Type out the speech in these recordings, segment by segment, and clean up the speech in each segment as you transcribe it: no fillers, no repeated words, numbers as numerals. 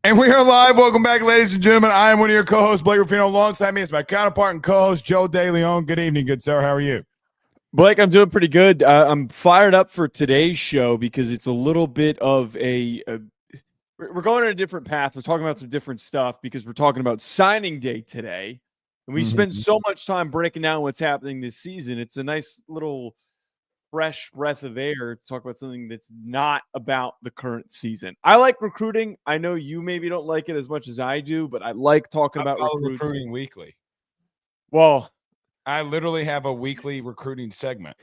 And we are live. Welcome back, ladies and gentlemen. I am one of your co-hosts, Blake Ruffino. Alongside me is my counterpart and co-host, Joe DeLeone. Good evening, good sir. How are you? Blake, I'm doing pretty good. I'm fired up for today's show because it's a little bit of we're going on a different path. We're talking about some different stuff because we're talking about signing day today. And we spent so much time breaking down what's happening this season. It's a nice little fresh breath of air to talk about something that's not about the current season. I like recruiting. I know you maybe don't like it as much as I do, but I like talking about recruiting weekly. Well, I literally have a weekly recruiting segment.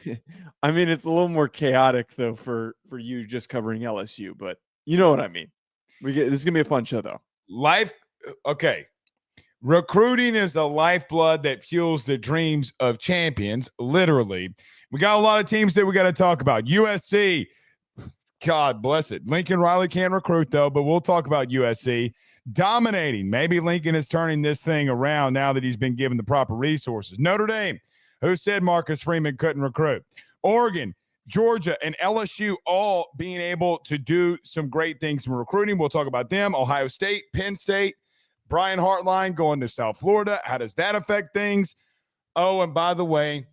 I mean, it's a little more chaotic though for you just covering LSU, but you know what I mean. This is gonna be a fun show though. Okay. Recruiting is the lifeblood that fuels the dreams of champions, literally. We got a lot of teams that we got to talk about. USC, God bless it. Lincoln Riley can recruit, though, but we'll talk about USC. Dominating. Maybe Lincoln is turning this thing around now that he's been given the proper resources. Notre Dame, who said Marcus Freeman couldn't recruit. Oregon, Georgia, and LSU all being able to do some great things in recruiting. We'll talk about them. Ohio State, Penn State, Brian Hartline going to South Florida. How does that affect things? Oh, and by the way,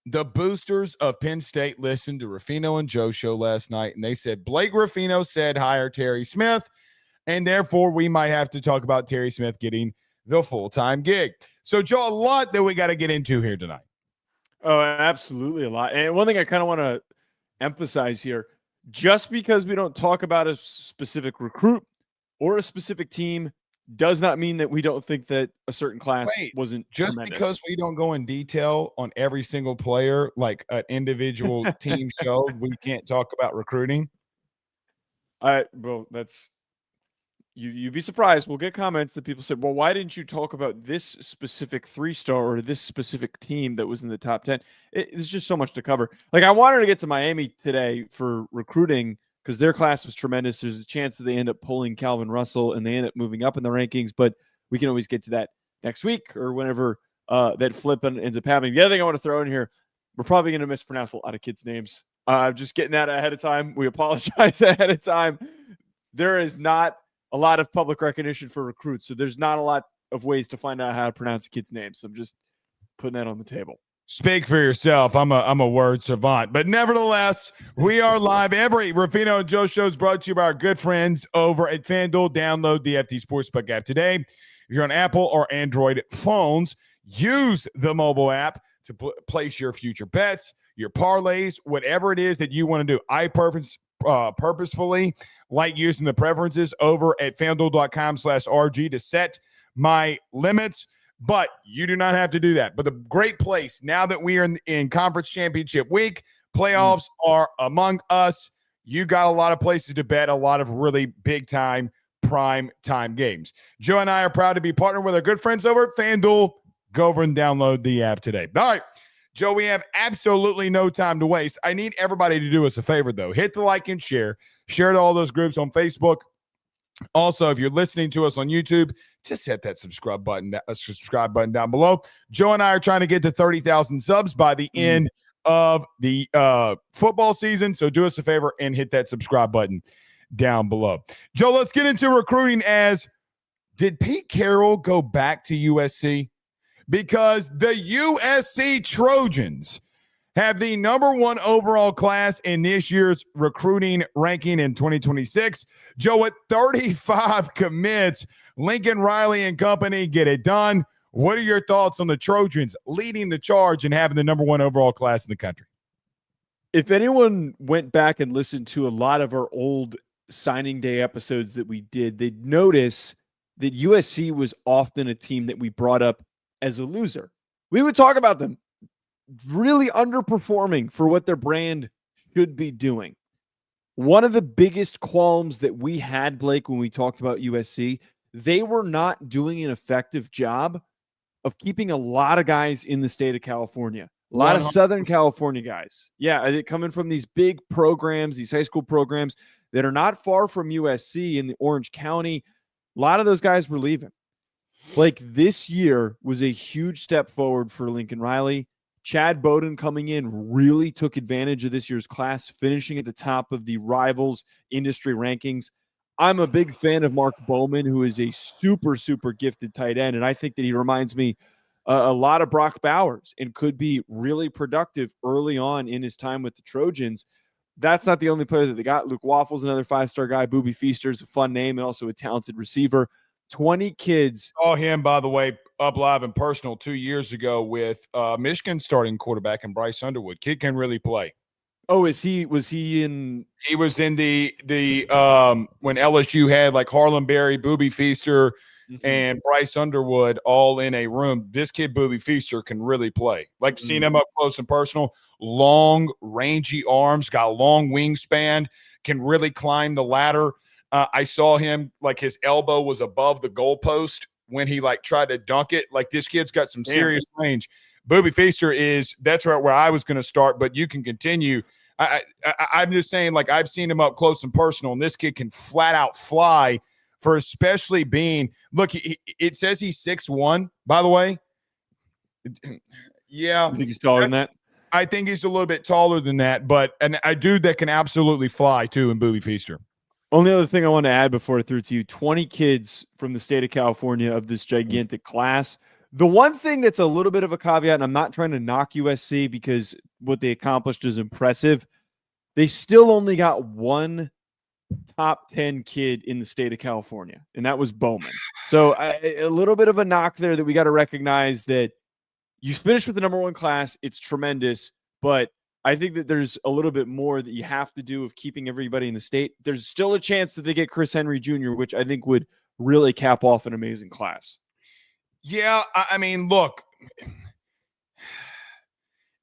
the boosters of Penn State listened to Ruffino and Joe show last night, and they said Blake Ruffino said hire Terry Smith, and therefore we might have to talk about Terry Smith getting the full-time gig. So, Joe, a lot that we got to get into here tonight. Oh, absolutely a lot. And one thing I kind of want to emphasize here, just because we don't talk about a specific recruit or a specific team does not mean that we don't think that a certain class wasn't just tremendous. Because we don't go in detail on every single player like an individual team show, we can't talk about recruiting. Well, that's you'd be surprised. We'll get comments that people said, well, why didn't you talk about this specific 3-star or this specific team that was in the top 10? There's just so much to cover. Like, I wanted to get to Miami today for recruiting because their class was tremendous. There's a chance that they end up pulling Calvin Russell and they end up moving up in the rankings, but we can always get to that next week or whenever that flip ends up happening. The other thing I want to throw in here, we're probably going to mispronounce a lot of kids' names. I'm just getting that ahead of time. We apologize ahead of time. There is not a lot of public recognition for recruits, so there's not a lot of ways to find out how to pronounce a kid's name. So I'm just putting that on the table. Speak for yourself. I'm a word savant. But nevertheless, we are live. Every Ruffino and Joe show is brought to you by our good friends over at FanDuel. Download the FD Sportsbook app today. If you're on Apple or Android phones, use the mobile app to place your future bets, your parlays, whatever it is that you want to do. I purposefully like using the preferences over at FanDuel.com/RG to set my limits. But you do not have to do that. But the great place, now that we are in conference championship week, playoffs are among us. You got a lot of places to bet, a lot of really big-time, prime-time games. Joe and I are proud to be partnered with our good friends over at FanDuel. Go over and download the app today. All right, Joe, we have absolutely no time to waste. I need everybody to do us a favor, though. Hit the like and share. Share to all those groups on Facebook. Also, if you're listening to us on YouTube, just hit that subscribe button down below. Joe and I are trying to get to 30,000 subs by the end of the football season. So do us a favor and hit that subscribe button down below. Joe, let's get into recruiting. Did Pete Carroll go back to USC? Because the USC Trojans have the number 1 overall class in this year's recruiting ranking in 2026. Joe, at 35 commits, Lincoln Riley and company get it done. What are your thoughts on the Trojans leading the charge and having the number 1 overall class in the country? If anyone went back and listened to a lot of our old signing day episodes that we did, they'd notice that USC was often a team that we brought up as a loser. We would talk about them really underperforming for what their brand should be doing. One of the biggest qualms that we had, Blake, when we talked about USC, they were not doing an effective job of keeping a lot of guys in the state of California. A lot of Southern California guys. Yeah, coming from these big programs, these high school programs that are not far from USC in the Orange County. A lot of those guys were leaving. Like, this year was a huge step forward for Lincoln Riley. Chad Bowden coming in really took advantage of this year's class, finishing at the top of the Rivals industry rankings. I'm a big fan of Mark Bowman, who is a super, super gifted tight end. And I think that he reminds me a lot of Brock Bowers and could be really productive early on in his time with the Trojans. That's not the only player that they got. Luke Waffle's another 5-star guy. Booby Feaster's a fun name and also a talented receiver. 20 kids. Saw him, by the way, up live and personal 2 years ago with Michigan starting quarterback and Bryce Underwood. Kid can really play. Oh, was he in? He was in the when LSU had like Harlan Berry, Booby Feaster, and Bryce Underwood all in a room. This kid, Booby Feaster, can really play. Like seeing him up close and personal, long, rangy arms, got a long wingspan, can really climb the ladder. I saw him like his elbow was above the goalpost when he like tried to dunk it. Like this kid's got some serious range. Booby Feaster that's right where I was going to start, but you can continue. I'm just saying, like, I've seen him up close and personal, and this kid can flat out fly for especially being – look, it says he's 6'1", by the way. Yeah. You think he's taller than that? I think he's a little bit taller than that, but a dude that can absolutely fly, too, in Booby Feaster. Only other thing I want to add before I threw it to you, 20 kids from the state of California of this gigantic class. The one thing that's a little bit of a caveat, and I'm not trying to knock USC because what they accomplished is impressive, they still only got one top 10 kid in the state of California, and that was Bowman. So a little bit of a knock there that we got to recognize that you finished with the number one class. It's tremendous, but I think that there's a little bit more that you have to do of keeping everybody in the state. There's still a chance that they get Chris Henry Jr., which I think would really cap off an amazing class. Yeah, I mean, look,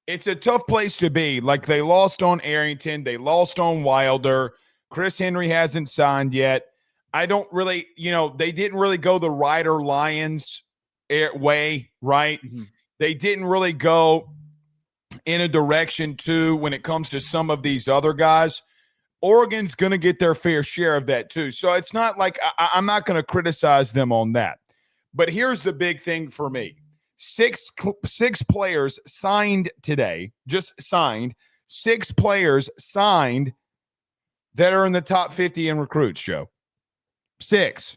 it's a tough place to be. Like, they lost on Arrington. They lost on Wilder. Chris Henry hasn't signed yet. I don't really, they didn't really go the Ryder Lions way, right? They didn't really go in a direction, too, when it comes to some of these other guys. Oregon's going to get their fair share of that, too. So it's not like I'm not going to criticize them on that. But here's the big thing for me. Six players signed today, just signed. 6 players signed that are in the top 50 in recruits, Joe. 6.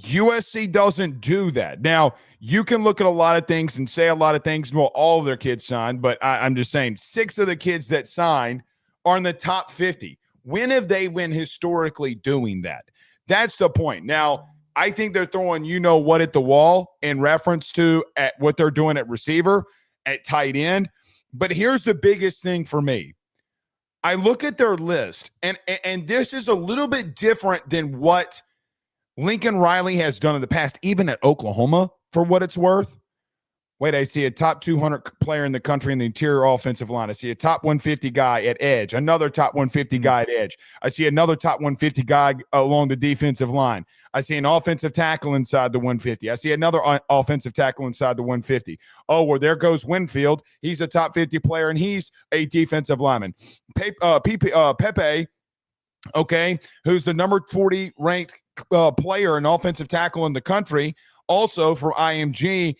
USC doesn't do that. Now, you can look at a lot of things and say a lot of things. Well, all of their kids signed, but I'm just saying 6 of the kids that signed are in the top 50. When have they been historically doing that? That's the point. Now, I think they're throwing what at the wall in reference to at what they're doing at receiver, at tight end. But here's the biggest thing for me. I look at their list, and this is a little bit different than what Lincoln Riley has done in the past, even at Oklahoma, for what it's worth. Wait, I see a top 200 player in the country in the interior offensive line. I see a top 150 guy at edge, another top 150 guy at edge. I see another top 150 guy along the defensive line. I see an offensive tackle inside the 150. I see another offensive tackle inside the 150. Oh, well, there goes Winfield. He's a top 50 player, and he's a defensive lineman. Pepe, okay, who's the number 40 ranked player and offensive tackle in the country, also for IMG.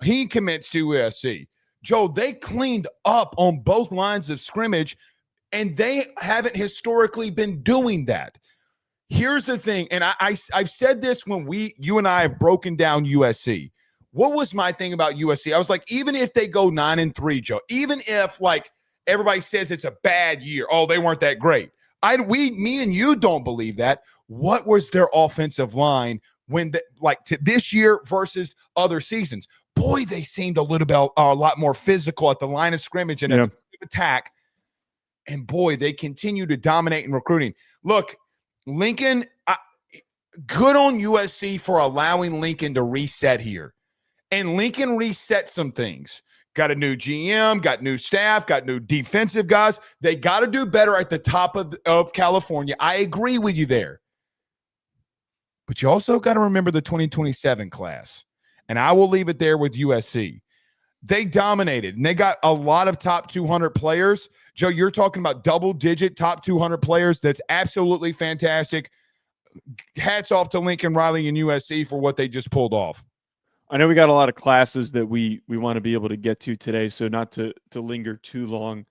He commits to USC. Joe, they cleaned up on both lines of scrimmage, and they haven't historically been doing that. Here's the thing, and I've said this when you and I have broken down USC. What was my thing about USC? I was like, even if they go 9-3, Joe, even if like everybody says it's a bad year, oh, they weren't that great. Me and you don't believe that. What was their offensive line when to this year versus other seasons? Boy, they seemed a lot more physical at the line of scrimmage and attack. And boy, they continue to dominate in recruiting. Look, Lincoln, good on USC for allowing Lincoln to reset here. And Lincoln reset some things. Got a new GM, got new staff, got new defensive guys. They got to do better at the top of California. I agree with you there. But you also got to remember the 2027 class. And I will leave it there with USC. They dominated, and they got a lot of top 200 players. Joe, you're talking about double-digit top 200 players. That's absolutely fantastic. Hats off to Lincoln Riley and USC for what they just pulled off. I know we got a lot of classes that we want to be able to get to today, so not to linger too long.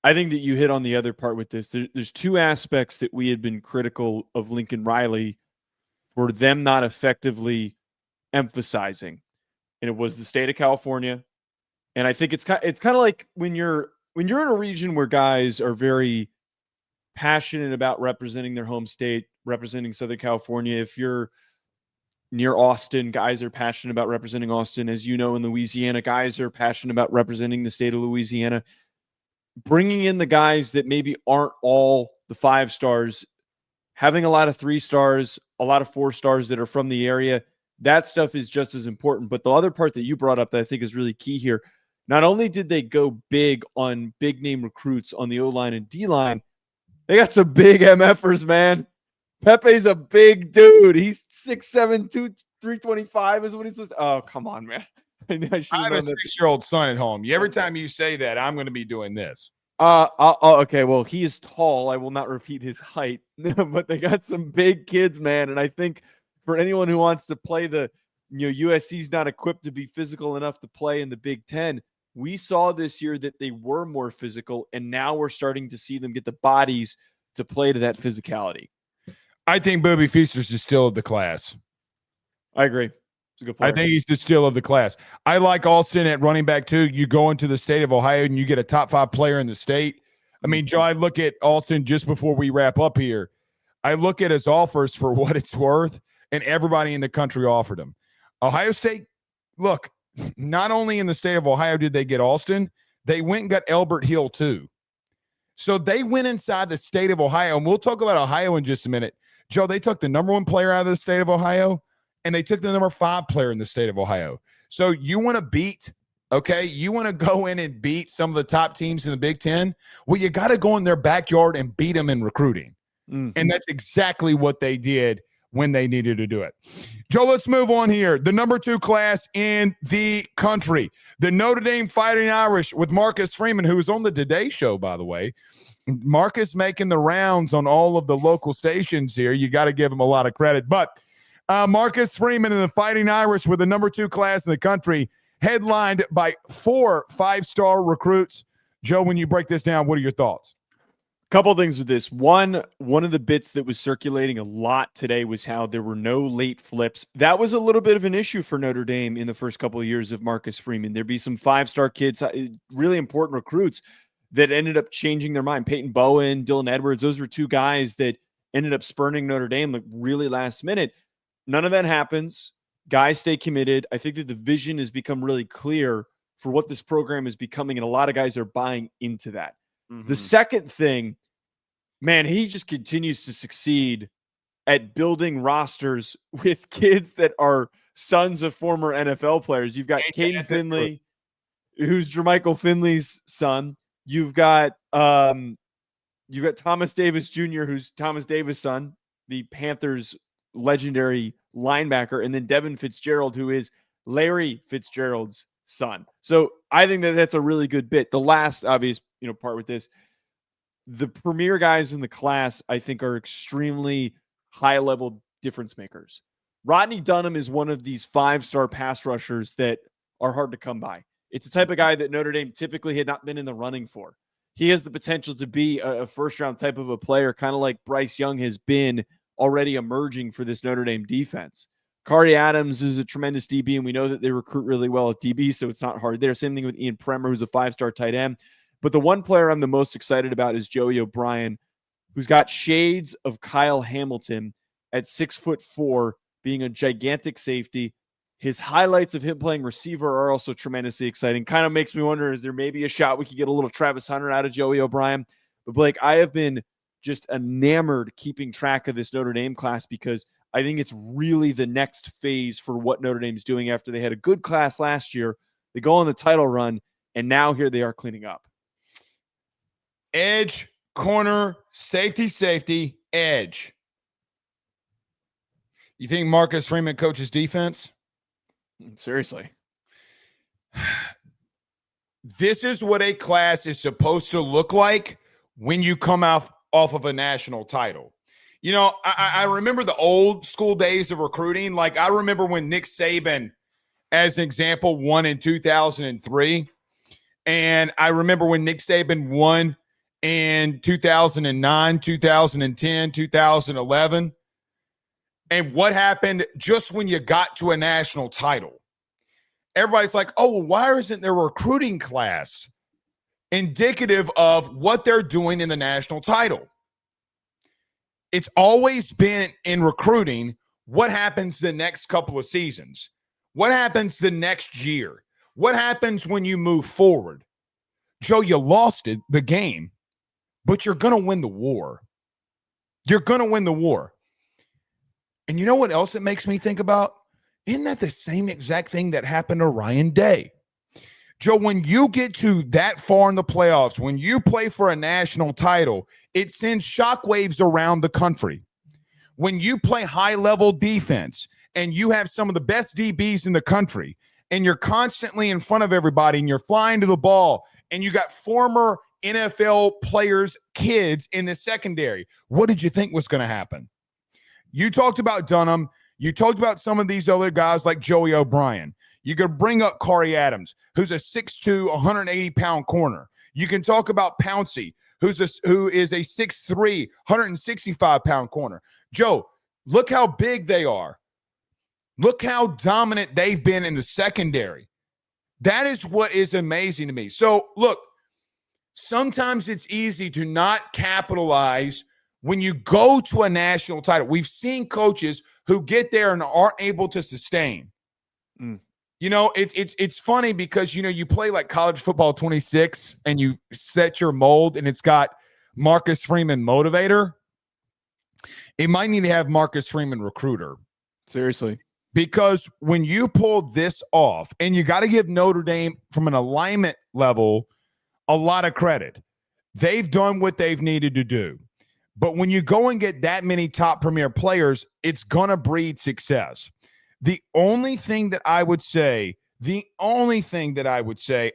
I think that you hit on the other part with this. There's two aspects that we had been critical of Lincoln Riley for them not effectively emphasizing, and it was the state of California. And I think it's kind of like when you're in a region where guys are very passionate about representing their home state, representing Southern California. If you're near Austin, guys are passionate about representing Austin. As you know, in Louisiana, guys are passionate about representing the state of Louisiana. Bringing in the guys that maybe aren't all the 5 stars, having a lot of 3 stars, a lot of 4 stars that are from the area, that stuff is just as important. But the other part that you brought up that I think is really key here, not only did they go big on big name recruits on the O-line and D-line, they got some big MFers, man. Pepe's a big dude. He's 6'7", 325 is what he says. Oh, come on, man. I have a 6-year-old son at home. Every time you say that, I'm going to be doing this. Okay, well, he is tall. I will not repeat his height, but they got some big kids, man. And I think for anyone who wants to play USC's not equipped to be physical enough to play in the Big Ten. We saw this year that they were more physical, and now we're starting to see them get the bodies to play to that physicality. I think Bobby Feaster's the steal of the class. I agree. He's a good player. I think he's the steal of the class. I like Alston at running back too. You go into the state of Ohio and you get a top 5 player in the state. I mean, Joe, I look at Alston just before we wrap up here. I look at his offers for what it's worth, and everybody in the country offered him. Ohio State, look, not only in the state of Ohio did they get Alston, they went and got Elbert Hill too. So they went inside the state of Ohio, and we'll talk about Ohio in just a minute. Joe, they took the number 1 player out of the state of Ohio, and they took the number 5 player in the state of Ohio. So you want to beat, okay, you want to go in and beat some of the top teams in the Big Ten? Well, you got to go in their backyard and beat them in recruiting. Mm-hmm. And that's exactly what they did when they needed to do it. Joe, let's move on here. The number 2 class in the country, the Notre Dame Fighting Irish with Marcus Freeman, who was on the Today Show, by the way. Marcus making the rounds on all of the local stations here. You got to give him a lot of credit. But Marcus Freeman and the Fighting Irish with the number 2 class in the country, headlined by 4 5-star recruits. Joe, when you break this down, what are your thoughts? Couple things with this. One of the bits that was circulating a lot today was how there were no late flips. That was a little bit of an issue for Notre Dame in the first couple of years of Marcus Freeman. There'd be some 5-star kids, really important recruits that ended up changing their mind. Peyton Bowen, Dylan Edwards, those were 2 guys that ended up spurning Notre Dame like really last minute. None of that happens. Guys stay committed. I think that the vision has become really clear for what this program is becoming, and a lot of guys are buying into that. Mm-hmm. The second thing, man, he just continues to succeed at building rosters with kids that are sons of former NFL players. You've got Caden Finley, who's Jermichael Finley's son. You've got Thomas Davis Jr., who's Thomas Davis' son, the Panthers' legendary linebacker, and then Devin Fitzgerald, who is Larry Fitzgerald's son. So I think that that's a really good bit. The last obvious part with this, the premier guys in the class, I think, are extremely high-level difference makers. Rodney Dunham is one of these 5-star pass rushers that are hard to come by. It's the type of guy that Notre Dame typically had not been in the running for. He has the potential to be a first-round type of a player, kind of like Bryce Young has been already emerging for this Notre Dame defense. Kari Adams is a tremendous DB, and we know that they recruit really well at DB, so it's not hard there. Same thing with Ian Premer, who's a 5-star tight end. But the one player I'm the most excited about is Joey O'Brien, who's got shades of Kyle Hamilton at 6'4", being a gigantic safety. His highlights of him playing receiver are also tremendously exciting. Kind of makes me wonder, is there maybe a shot we could get a little Travis Hunter out of Joey O'Brien? But Blake, I have been just enamored keeping track of this Notre Dame class because I think it's really the next phase for what Notre Dame's doing after they had a good class last year. They go on the title run, and now here they are cleaning up. Edge, corner, safety, edge. You think Marcus Freeman coaches defense? Seriously. This is what a class is supposed to look like when you come off of a national title. I remember the old school days of recruiting. Like, I remember when Nick Saban, as an example, won in 2003. And I remember when Nick Saban won in 2009, 2010, 2011. And what happened just when you got to a national title? Everybody's like, oh, well, why isn't there a recruiting class indicative of what they're doing in the national title? It's always been in recruiting. What happens the next couple of seasons? What happens the next year? What happens when you move forward? Joe, you lost the game, but you're going to win the war. You're going to win the war. And you know what else it makes me think about? Isn't that the same exact thing that happened to Ryan Day? Joe, when you get to that far in the playoffs, when you play for a national title, it sends shockwaves around the country. When you play high-level defense and you have some of the best DBs in the country and you're constantly in front of everybody and you're flying to the ball and you got former NFL players' kids in the secondary, what did you think was going to happen? You talked about Dunham. You talked about some of these other guys like Joey O'Brien. You could bring up Corey Adams, who's a 6'2", 180-pound corner. You can talk about Pouncey, who is a 6'3", 165-pound corner. Joe, look how big they are. Look how dominant they've been in the secondary. That is what is amazing to me. So, look, sometimes it's easy to not capitalize when you go to a national title. We've seen coaches who get there and aren't able to sustain. You know, it's funny because, you know, you play like college football 26 and you set your mold and it's got Marcus Freeman motivator. It might need to have Marcus Freeman recruiter. Seriously. Because when you pull this off, and you got to give Notre Dame from an alignment level a lot of credit. They've done what they've needed to do. But when you go and get that many top premier players, it's going to breed success. The only thing that I would say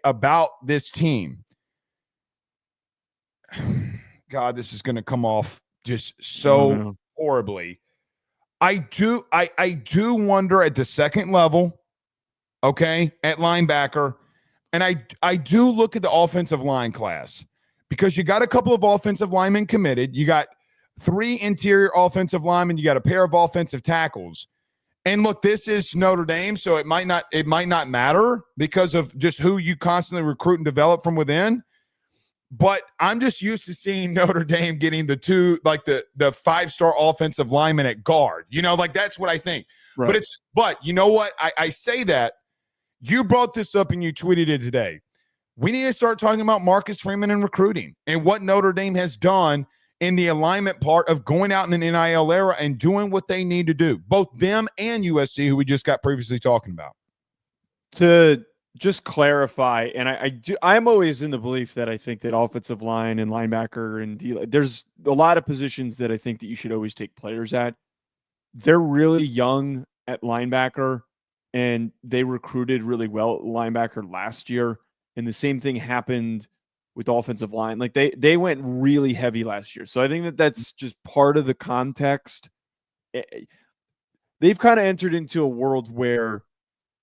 about this team, God, this is going to come off just so horribly. I do wonder at the second level, okay, at linebacker, and I do look at the offensive line class because you got a couple of offensive linemen committed. You got 3 interior offensive linemen. You got a pair of offensive tackles. And look, this is Notre Dame, so it might not matter because of just who you constantly recruit and develop from within. But I'm just used to seeing Notre Dame getting the 2, like the 5-star offensive lineman at guard. You know, like that's what I think. Right. But you know what? I say that. You brought this up and you tweeted it today. We need to start talking about Marcus Freeman and recruiting and what Notre Dame has done in the alignment part of going out in an NIL era and doing what they need to do, both them and USC, who we just got previously talking about. To just clarify, and I'm always in the belief that I think that offensive line and linebacker and there's a lot of positions that I think that you should always take players at. They're really young at linebacker, and they recruited really well at linebacker last year. And the same thing happened with offensive line. Like they went really heavy last year. So I think that that's just part of the context. They've kind of entered into a world where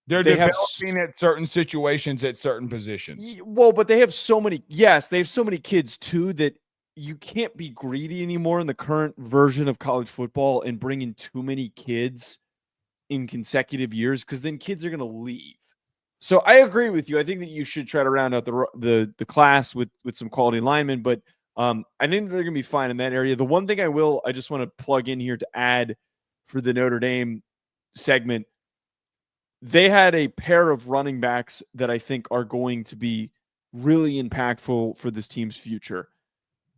they're developing at certain situations at certain positions. Well, but they have so many. Yes, they have so many kids too that you can't be greedy anymore in the current version of college football and bring in too many kids in consecutive years, because then kids are going to leave. So I agree with you. I think that you should try to round out the class with some quality linemen, but I think they're going to be fine in that area. The one thing I just want to plug in here to add for the Notre Dame segment, they had a pair of running backs that I think are going to be really impactful for this team's future.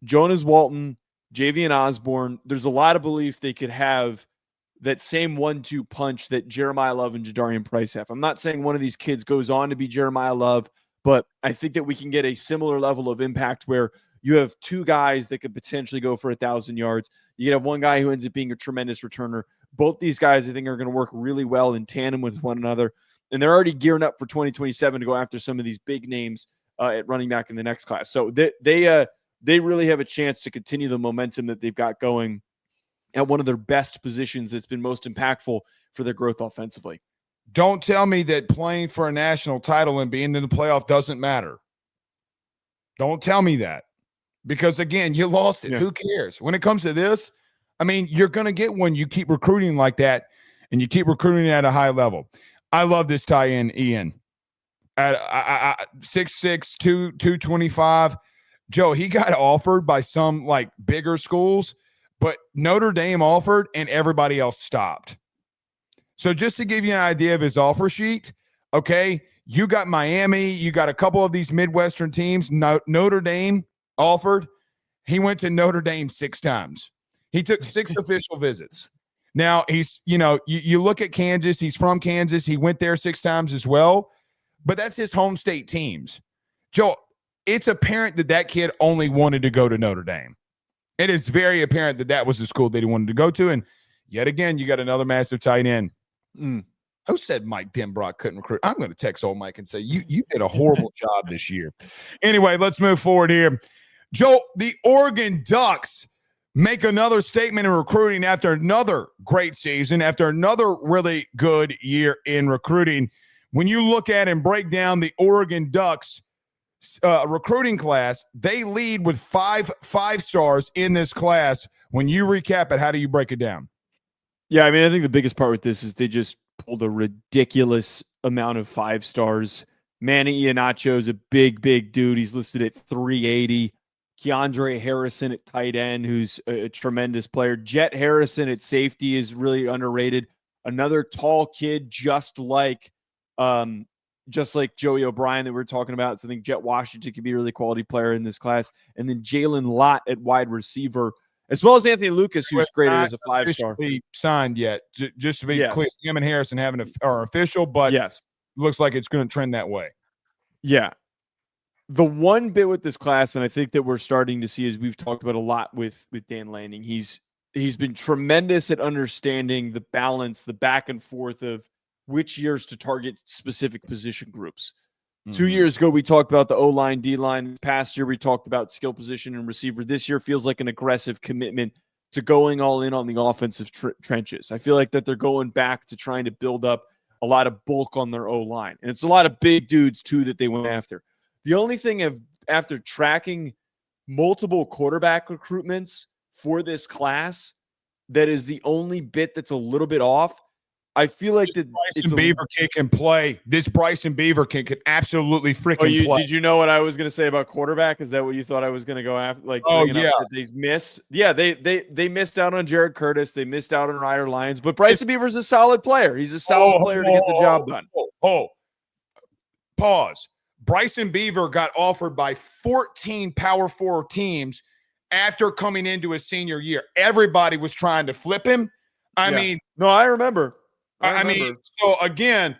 Jonas Walton, Javian Osborne. There's a lot of belief they could have that same 1-2 punch that Jeremiah Love and Jadarian Price have. I'm not saying one of these kids goes on to be Jeremiah Love, but I think that we can get a similar level of impact where you have 2 guys that could potentially go for 1,000 yards. You can have one guy who ends up being a tremendous returner. Both these guys, I think, are going to work really well in tandem with one another. And they're already gearing up for 2027 to go after some of these big names at running back in the next class. So they really have a chance to continue the momentum that they've got going at one of their best positions that's been most impactful for their growth offensively. Don't tell me that playing for a national title and being in the playoff doesn't matter. Don't tell me that. because, again, you lost it. Yeah. Who cares? When it comes to this, I mean, you're going to get one. You keep recruiting like that, and you keep recruiting at a high level. I love this tie-in, Ian. At 6'6", 225. Joe, he got offered by some, like, bigger schools, but Notre Dame offered, and everybody else stopped. So just to give you an idea of his offer sheet, okay, you got Miami, you got a couple of these Midwestern teams. Notre Dame offered. He went to Notre Dame 6 times. He took 6 official visits. Now, he's, you look at Kansas. He's from Kansas. He went there 6 times as well, but that's his home state teams. Joe, it's apparent that kid only wanted to go to Notre Dame. It is very apparent that was the school that he wanted to go to, and yet again, you got another massive tight end. Who said Mike Denbrock couldn't recruit? I'm going to text old Mike and say, you did a horrible job this year. Anyway, let's move forward here. Joe, the Oregon Ducks make another statement in recruiting after another great season, after another really good year in recruiting. When you look at and break down the Oregon Ducks recruiting class, they lead with 5 5-stars in this class. When you recap it, how do you break it down? Yeah, I mean, I think the biggest part with this is they just pulled a ridiculous amount of 5 stars. Manny Iheanacho is a big dude. He's listed at 380. Keandre Harrison at tight end, who's a tremendous player. Jet Harrison at safety is really underrated. Another tall kid, just like Joey O'Brien that we were talking about. So I think Jet Washington could be a really quality player in this class. And then Jalen Lott at wide receiver, as well as Anthony Lucas, who's graded as a 5-star. Signed yet, just to be clear. Him and Harrison are official, but yes, looks like it's going to trend that way. Yeah. The one bit with this class, and I think that we're starting to see, as we've talked about a lot with Dan Lanning, he's been tremendous at understanding the balance, the back and forth of which years to target specific position groups. 2 years ago, we talked about the O-line, D-line. Past year, we talked about skill position and receiver. This year feels like an aggressive commitment to going all in on the offensive trenches. I feel like that they're going back to trying to build up a lot of bulk on their O-line. And it's a lot of big dudes, too, that they went after. The only thing after tracking multiple quarterback recruitments for this class, that is the only bit that's a little bit off. I feel like that Bryson Beaver kid can play. This Bryson Beaver kid could absolutely freaking play. Did you know what I was going to say about quarterback? Is that what you thought I was going to go after? Like, they missed. Yeah, they missed out on Jared Curtis. They missed out on Ryder Lyons. But Bryson Beaver's a solid player. He's a solid player to get the job done. Pause. Bryson Beaver got offered by 14 Power 4 teams after coming into his senior year. Everybody was trying to flip him. I mean, no, I remember. I mean, so again,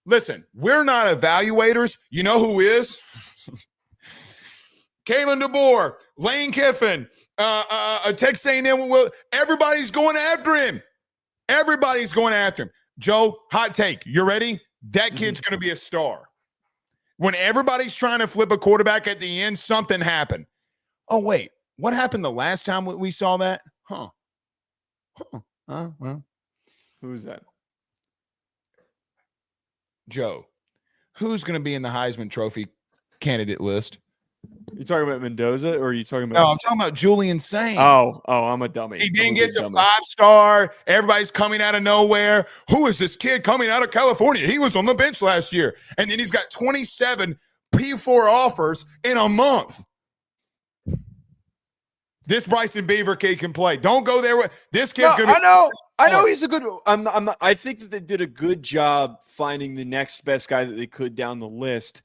listen, we're not evaluators. You know who is? Kalen DeBoer, Lane Kiffin, Texas A&M. Everybody's going after him. Everybody's going after him. Joe, hot take. You ready? That kid's going to be a star. When everybody's trying to flip a quarterback at the end, something happened. Oh, wait. What happened the last time we saw that? Well. Who's that? Joe. Who's going to be in the Heisman Trophy candidate list? You talking about Mendoza, or are you talking about? No, I'm talking about Julian Sain. Oh, I'm a dummy. He then gets a 5-star. Everybody's coming out of nowhere. Who is this kid coming out of California? He was on the bench last year, and then he's got 27 P4 offers in a month. This Bryson Beaver kid can play. Don't go there with this kid's going to. I know he's a good. I think that they did a good job finding the next best guy that they could down the list.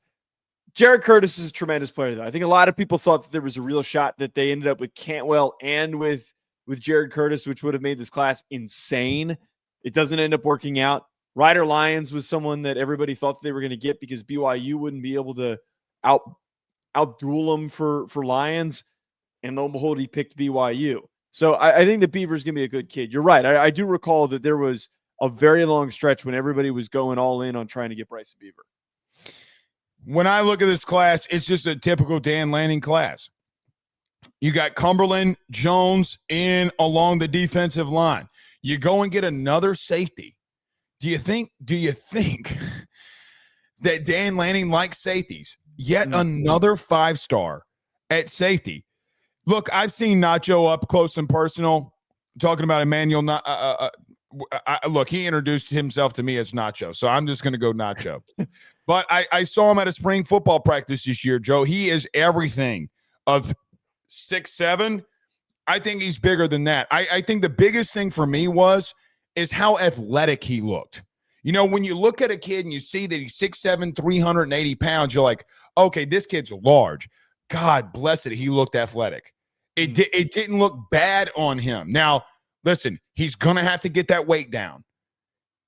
Jared Curtis is a tremendous player, though. I think a lot of people thought that there was a real shot that they ended up with Cantwell and with Jared Curtis, which would have made this class insane. It doesn't end up working out. Ryder Lyons was someone that everybody thought that they were going to get because BYU wouldn't be able to outduel them for Lyons. And lo and behold, he picked BYU. So I think that Beaver's going to be a good kid. You're right. I do recall that there was a very long stretch when everybody was going all in on trying to get Bryson Beaver. When I look at this class, it's just a typical Dan Lanning class. You got Cumberland, Jones in along the defensive line. You go and get another safety. Do you think that Dan Lanning likes safeties? Yet another 5-star at safety. Look, I've seen Nacho up close and personal, talking about Emmanuel. Look, he introduced himself to me as Nacho, so I'm just going to go Nacho. But I saw him at a spring football practice this year, Joe. He is everything of 6'7". I think he's bigger than that. I think the biggest thing for me is how athletic he looked. You know, when you look at a kid and you see that he's 6'7", 380 pounds, you're like, okay, this kid's large. God bless it, he looked athletic. It didn't look bad on him. Now, listen, he's going to have to get that weight down.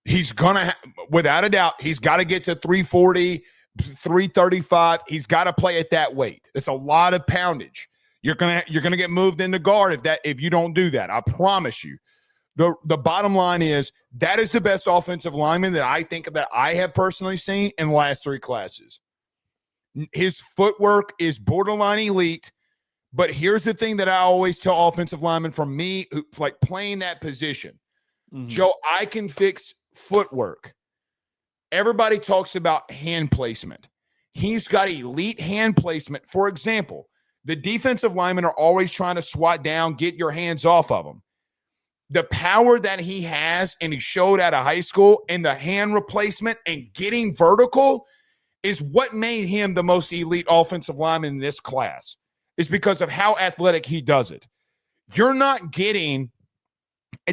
He's going to, without a doubt, he's got to get to 340, 335. He's got to play at that weight. It's a lot of poundage. You're gonna get moved in the guard if you don't do that. I promise you. The bottom line is that is the best offensive lineman that I think that I have personally seen in the last 3 classes. His footwork is borderline elite. But here's the thing that I always tell offensive linemen from me, who like playing that position. Joe, I can fix footwork. Everybody talks about hand placement. He's got elite hand placement. For example, the defensive linemen are always trying to swat down, get your hands off of them. The power that he has, and he showed out of high school, and the hand replacement and getting vertical is what made him the most elite offensive lineman in this class. Is because of how athletic he does it. You're not getting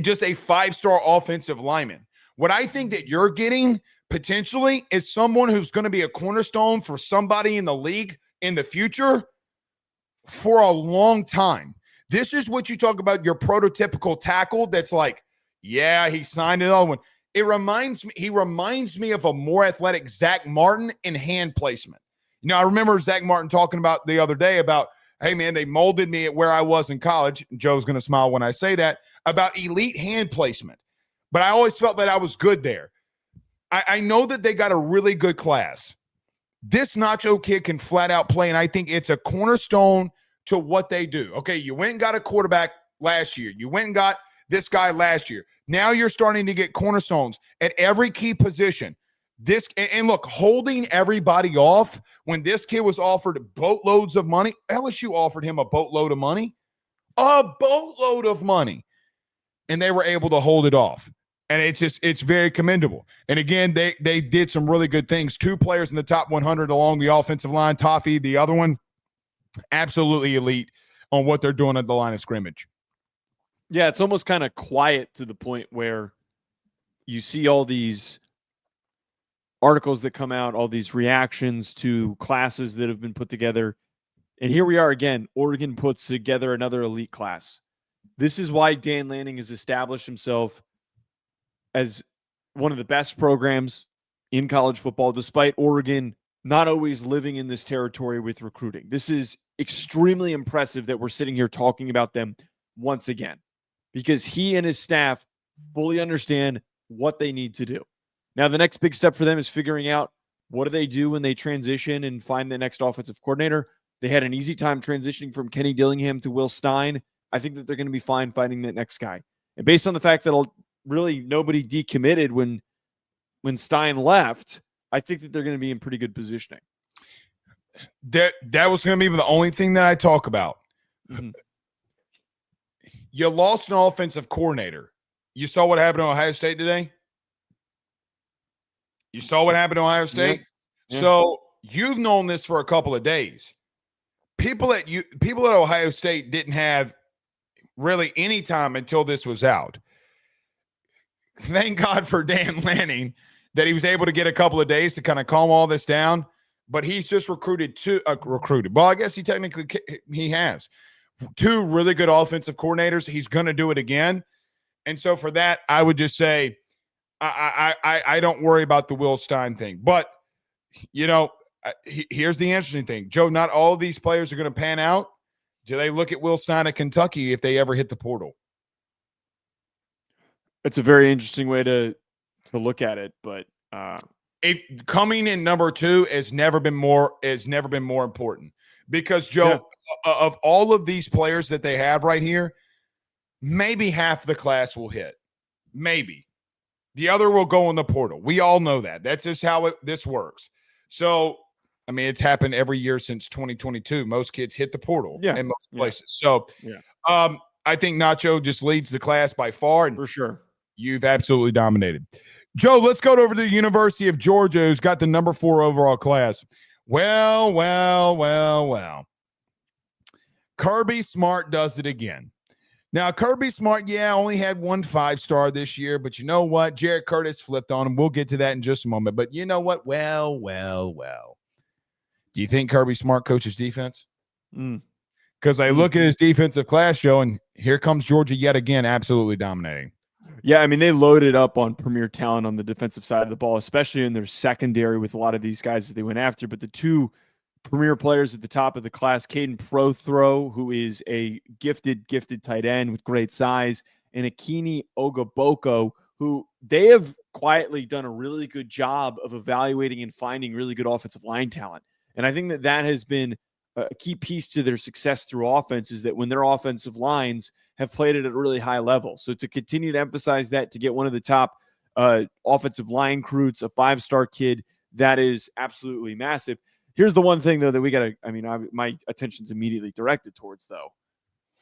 just a 5-star offensive lineman. What I think that you're getting potentially is someone who's going to be a cornerstone for somebody in the league in the future for a long time. This is what you talk about, your prototypical tackle that's like, yeah, he signed another one. He reminds me of a more athletic Zach Martin in hand placement. You know, I remember Zach Martin talking about the other day about, hey, man, they molded me at where I was in college. Joe's going to smile when I say that, about elite hand placement. But I always felt that I was good there. I know that they got a really good class. This Nacho kid can flat out play, and I think it's a cornerstone to what they do. Okay, you went and got a quarterback last year. You went and got this guy last year. Now you're starting to get cornerstones at every key position. And look, holding everybody off when this kid was offered boatloads of money, LSU offered him a boatload of money, and they were able to hold it off. And it's very commendable. And again, they did some really good things. 2 players in the top 100 along the offensive line. Toffee, the other one, absolutely elite on what they're doing at the line of scrimmage. Yeah, it's almost kind of quiet to the point where you see all these articles that come out, all these reactions to classes that have been put together. And here we are again. Oregon puts together another elite class. This is why Dan Lanning has established himself as one of the best programs in college football, despite Oregon not always living in this territory with recruiting. This is extremely impressive that we're sitting here talking about them once again, because he and his staff fully understand what they need to do. Now, the next big step for them is figuring out what do they do when they transition and find the next offensive coordinator. They had an easy time transitioning from Kenny Dillingham to Will Stein. I think that they're going to be fine finding that next guy. And based on the fact that really nobody decommitted when Stein left, I think that they're going to be in pretty good positioning. That was going to be the only thing that I talk about. Mm-hmm. You lost an offensive coordinator. You saw what happened to Ohio State today? You saw what happened to Ohio State? Yeah. So you've known this for a couple of days. People at Ohio State didn't have really any time until this was out. Thank God for Dan Lanning that he was able to get a couple of days to kind of calm all this down. But he's just recruited. Well, I guess he has 2 really good offensive coordinators. He's going to do it again. And so for that, I would just say I don't worry about the Will Stein thing. But, you know, here's the interesting thing. Joe, not all of these players are going to pan out. Do they look at Will Stein at Kentucky if they ever hit the portal? It's a very interesting way to look at it. But coming in number 2 has never been more important. Because, Joe, of all of these players that they have right here, maybe half the class will hit. Maybe. The other will go in the portal. We all know that. That's just how this works. So I mean, it's happened every year since 2022. Most kids hit the portal in most places. So I think Nacho just leads the class by far. And for sure. You've absolutely dominated. Joe, let's go over to the University of Georgia, who's got the number 4 overall class. Well. Kirby Smart does it again. Now, Kirby Smart, only had 1 5-star this year, but you know what? Jared Curtis flipped on him. We'll get to that in just a moment. But you know what? Well. Do you think Kirby Smart coaches defense? Because I look at his defensive class, Joe, and here comes Georgia yet again, absolutely dominating. Yeah, I mean, they loaded up on premier talent on the defensive side of the ball, especially in their secondary with a lot of these guys that they went after. But the 2 premier players at the top of the class, Caden Prothro, who is a gifted tight end with great size, and Akini Ogaboko, who they have quietly done a really good job of evaluating and finding really good offensive line talent. And I think that has been a key piece to their success through offense, is that when their offensive lines have played it at a really high level. So to continue to emphasize that, to get one of the top offensive line recruits, a 5-star kid, that is absolutely massive. Here's the one thing, though, that we got to, my attention's immediately directed towards, though,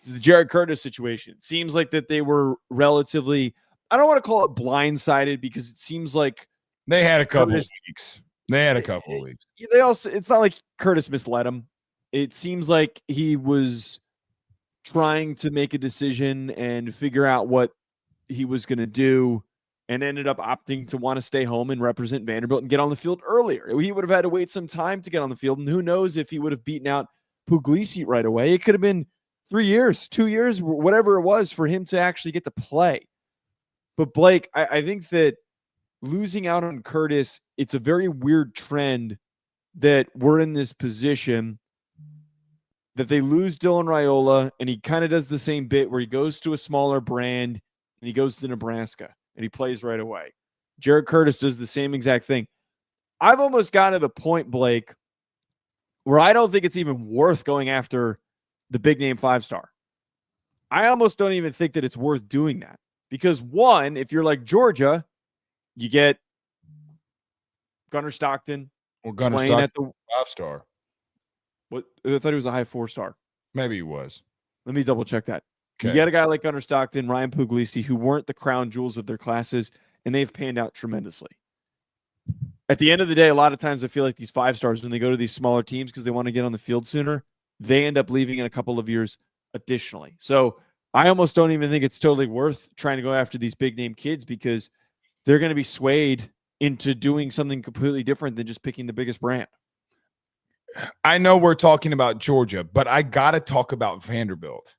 is the Jared Curtis situation. It seems like that they were relatively, I don't want to call it blindsided, because it seems like they had a couple of weeks. They also, it's not like Curtis misled him. It seems like he was trying to make a decision and figure out what he was going to do, and ended up opting to want to stay home and represent Vanderbilt and get on the field earlier. He would have had to wait some time to get on the field, and who knows if he would have beaten out Puglisi right away. It could have been 3 years, 2 years, whatever it was, for him to actually get to play. But Blake, I think that losing out on Curtis, it's a very weird trend that we're in this position that they lose Dylan Raiola, and he kind of does the same bit where he goes to a smaller brand and he goes to Nebraska and he plays right away. Jared Curtis does the same exact thing. I've almost gotten to the point, Blake, where I don't think it's even worth going after the big name 5-star. I almost don't even think that it's worth doing that, because one, if you're like Georgia, you get Gunnar Stockton. Or Gunnar Stockton at the 5-star. What? I thought he was a high 4-star. Maybe he was. Let me double check that. Okay. You get a guy like Gunnar Stockton, Ryan Puglisi, who weren't the crown jewels of their classes, and they've panned out tremendously. At the end of the day, a lot of times I feel like these 5-stars, when they go to these smaller teams because they want to get on the field sooner, they end up leaving in a couple of years additionally. So I almost don't even think it's totally worth trying to go after these big name kids, because they're going to be swayed into doing something completely different than just picking the biggest brand. I know we're talking about Georgia, but I got to talk about Vanderbilt.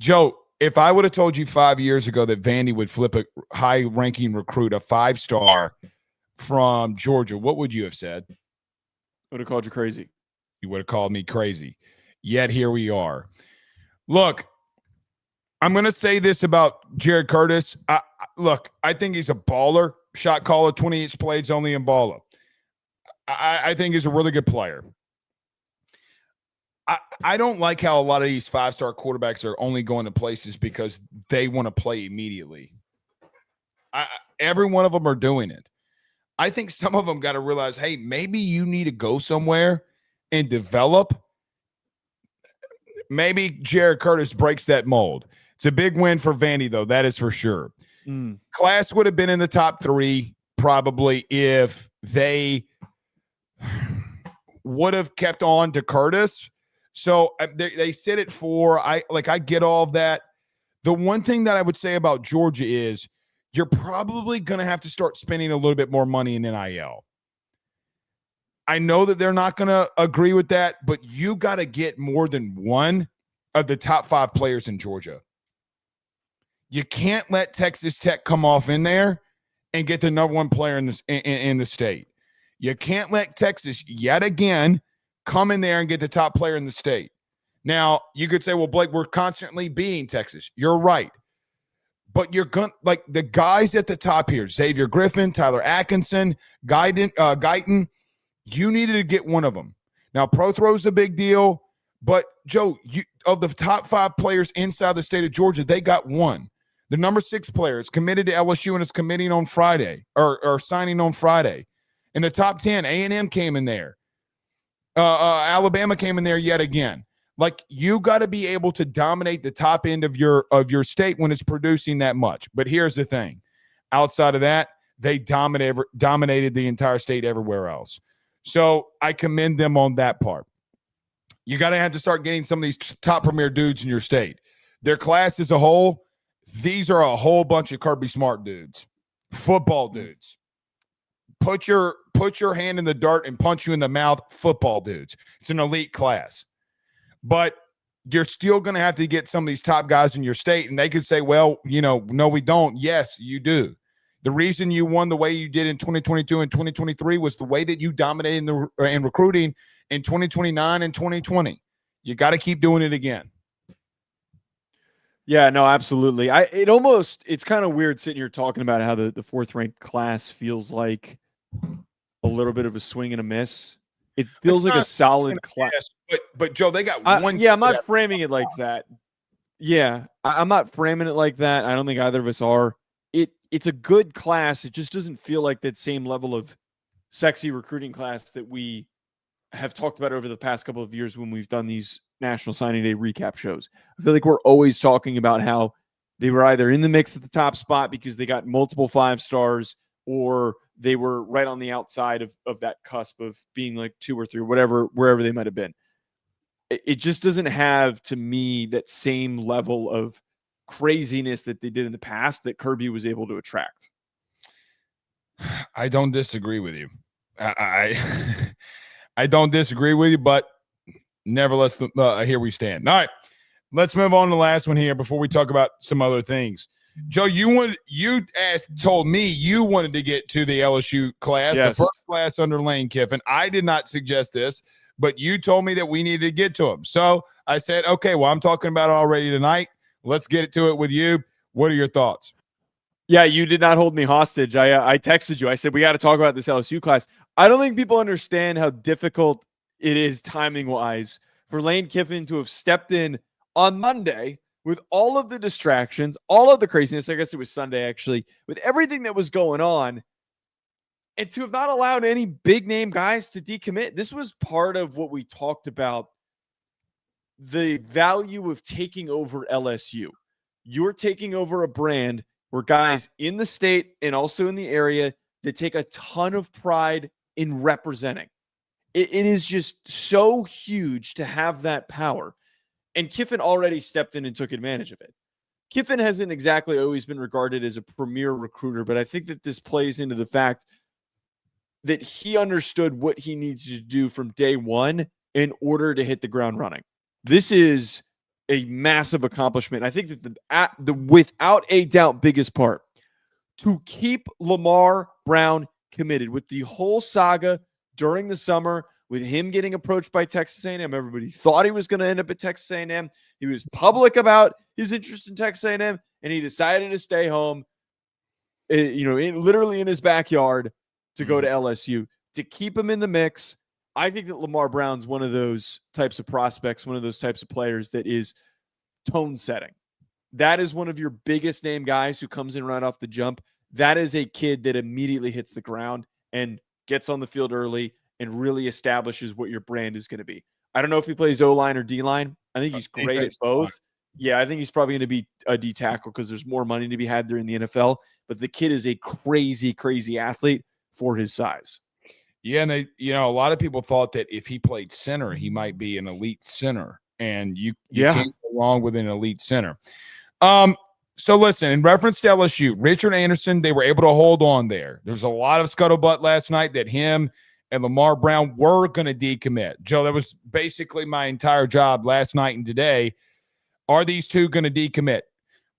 Joe, if I would have told you 5 years ago that Vandy would flip a high-ranking recruit, a 5-star from Georgia, what would you have said? I would have called you crazy. You would have called me crazy. Yet here we are. Look, I'm going to say this about Jared Curtis. I think he's a baller. Shot caller, 28 plays only in baller. I think he's a really good player. I don't like how a lot of these 5-star quarterbacks are only going to places because they want to play immediately. Every one of them are doing it. I think some of them got to realize, hey, maybe you need to go somewhere and develop. Maybe Jared Curtis breaks that mold. It's a big win for Vandy, though. That is for sure. Class would have been in the top 3 probably if they would have kept on to Curtis. So they sit at 4. I get all of that. The one thing that I would say about Georgia is you're probably going to have to start spending a little bit more money in NIL. I know that they're not going to agree with that, but you got to get more than one of the top 5 players in Georgia. You can't let Texas Tech come off in there and get the number 1 player in the state. You can't let Texas yet again come in there and get the top player in the state. Now, you could say, well, Blake, we're constantly beating Texas. You're right. But you're going to, like, the guys at the top here, Xavier Griffin, Tyler Atkinson, Guyton, you needed to get one of them. Now, Prothrow's a big deal, but, Joe, of the top 5 players inside the state of Georgia, they got one. The number 6 player is committed to LSU and is committing on Friday or signing on Friday. In the top 10, A&M came in there. Alabama came in there yet again. Like, you got to be able to dominate the top end of your state when it's producing that much. But here's the thing. Outside of that, they dominated the entire state everywhere else. So I commend them on that part. You got to have to start getting some of these top premier dudes in your state. Their class as a whole, these are a whole bunch of Kirby Smart dudes, football dudes. Put your hand in the dirt and punch you in the mouth, football dudes. It's an elite class. But you're still going to have to get some of these top guys in your state, and they could say, well, no, we don't. Yes, you do. The reason you won the way you did in 2022 and 2023 was the way that you dominated in recruiting in 2029 and 2020. You got to keep doing it again. Yeah, no, absolutely. It's kind of weird sitting here talking about how the 4th ranked class feels like a little bit of a swing and a miss. It feels like a solid class. But Joe, they got one. Yeah, I'm not framing it like that. Yeah, I'm not framing it like that. I don't think either of us are. It's a good class. It just doesn't feel like that same level of sexy recruiting class that we have talked about over the past couple of years when we've done these National Signing Day recap shows. I feel like we're always talking about how they were either in the mix at the top spot because they got multiple 5 stars, or they were right on the outside of that cusp of being like 2 or 3, wherever they might have been. It just doesn't have, to me, that same level of craziness that they did in the past that Kirby was able to attract. I don't disagree with you. I don't disagree with you, but nevertheless, here we stand. All right, let's move on to the last one here before we talk about some other things. Joe, told me you wanted to get to the LSU class, yes, the first class under Lane Kiffin. I did not suggest this, but you told me that we needed to get to him. So I said, okay, well, I'm talking about it already tonight. Let's get to it with you. What are your thoughts? Yeah, you did not hold me hostage. I texted you. I said, we got to talk about this LSU class. I don't think people understand how difficult it is timing-wise for Lane Kiffin to have stepped in on Monday with all of the distractions, all of the craziness. I guess it was Sunday, actually, with everything that was going on, and to have not allowed any big-name guys to decommit. This was part of what we talked about, the value of taking over LSU. You're taking over a brand where guys in the state and also in the area that take a ton of pride in representing. It is just so huge to have that power. And Kiffin already stepped in and took advantage of it. Kiffin hasn't exactly always been regarded as a premier recruiter, but I think that this plays into the fact that he understood what he needs to do from day one in order to hit the ground running. This is a massive accomplishment. I think that the without a doubt biggest part, to keep Lamar Brown committed with the whole saga during the summer, with him getting approached by Texas A&M. Everybody thought he was going to end up at Texas A&M. He was public about his interest in Texas A&M, and he decided to stay home, literally in his backyard, to go to LSU. To keep him in the mix, I think that Lamar Brown's one of those types of prospects, one of those types of players that is tone setting. That is one of your biggest name guys who comes in right off the jump. That is a kid that immediately hits the ground and gets on the field early and really establishes what your brand is going to be. I don't know if he plays O-line or D-line. I think he's great at both. Yeah, I think he's probably going to be a D tackle because there's more money to be had there in the NFL. But the kid is a crazy, crazy athlete for his size. Yeah, and a lot of people thought that if he played center, he might be an elite center, and you can't go wrong with an elite center. So listen, in reference to LSU, Richard Anderson, they were able to hold on there. There's a lot of scuttlebutt last night that him and Lamar Brown were going to decommit. Joe, that was basically my entire job last night and today. Are these two going to decommit?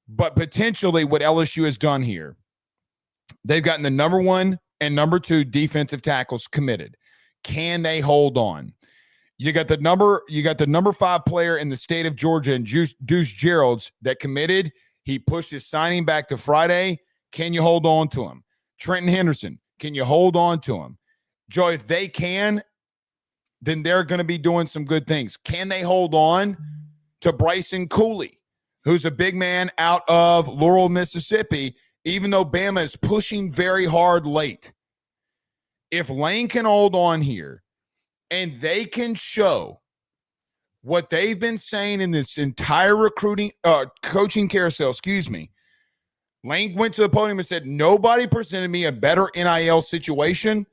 But potentially what LSU has done here, they've gotten the number 1 and number 2 defensive tackles committed. Can they hold on? You got the number 5 player in the state of Georgia, and Deuce Gerald's, that committed. He pushed his signing back to Friday. Can you hold on to him? Trenton Henderson, can you hold on to him? Joe, if they can, then they're going to be doing some good things. Can they hold on to Bryson Cooley, who's a big man out of Laurel, Mississippi, even though Bama is pushing very hard late. If Lane can hold on here and they can show what they've been saying in this entire coaching carousel, Lane went to the podium and said, nobody presented me a better NIL situation,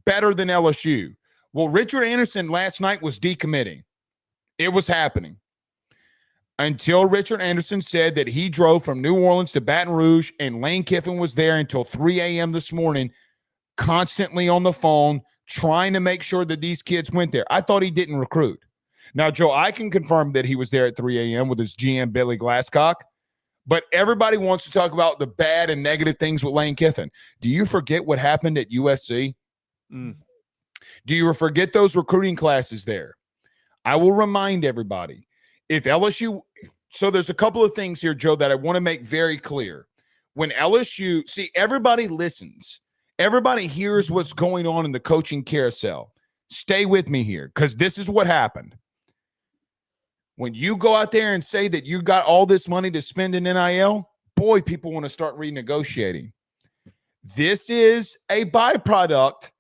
better than LSU. Well, Richard Anderson last night was decommitting. It was happening. Until Richard Anderson said that he drove from New Orleans to Baton Rouge and Lane Kiffin was there until 3 a.m. this morning, constantly on the phone, trying to make sure that these kids went there. I thought he didn't recruit. Now, Joe, I can confirm that he was there at 3 a.m. with his GM, Billy Glasscock, but everybody wants to talk about the bad and negative things with Lane Kiffin. Do you forget what happened at USC? Do you forget those recruiting classes there? I will remind everybody. If LSU, so there's a couple of things here, Joe, that I want to make very clear. When LSU, everybody listens. Everybody hears what's going on in the coaching carousel. Stay with me here, because this is what happened. When you go out there and say that you got all this money to spend in NIL, boy, people want to start renegotiating. This is a byproduct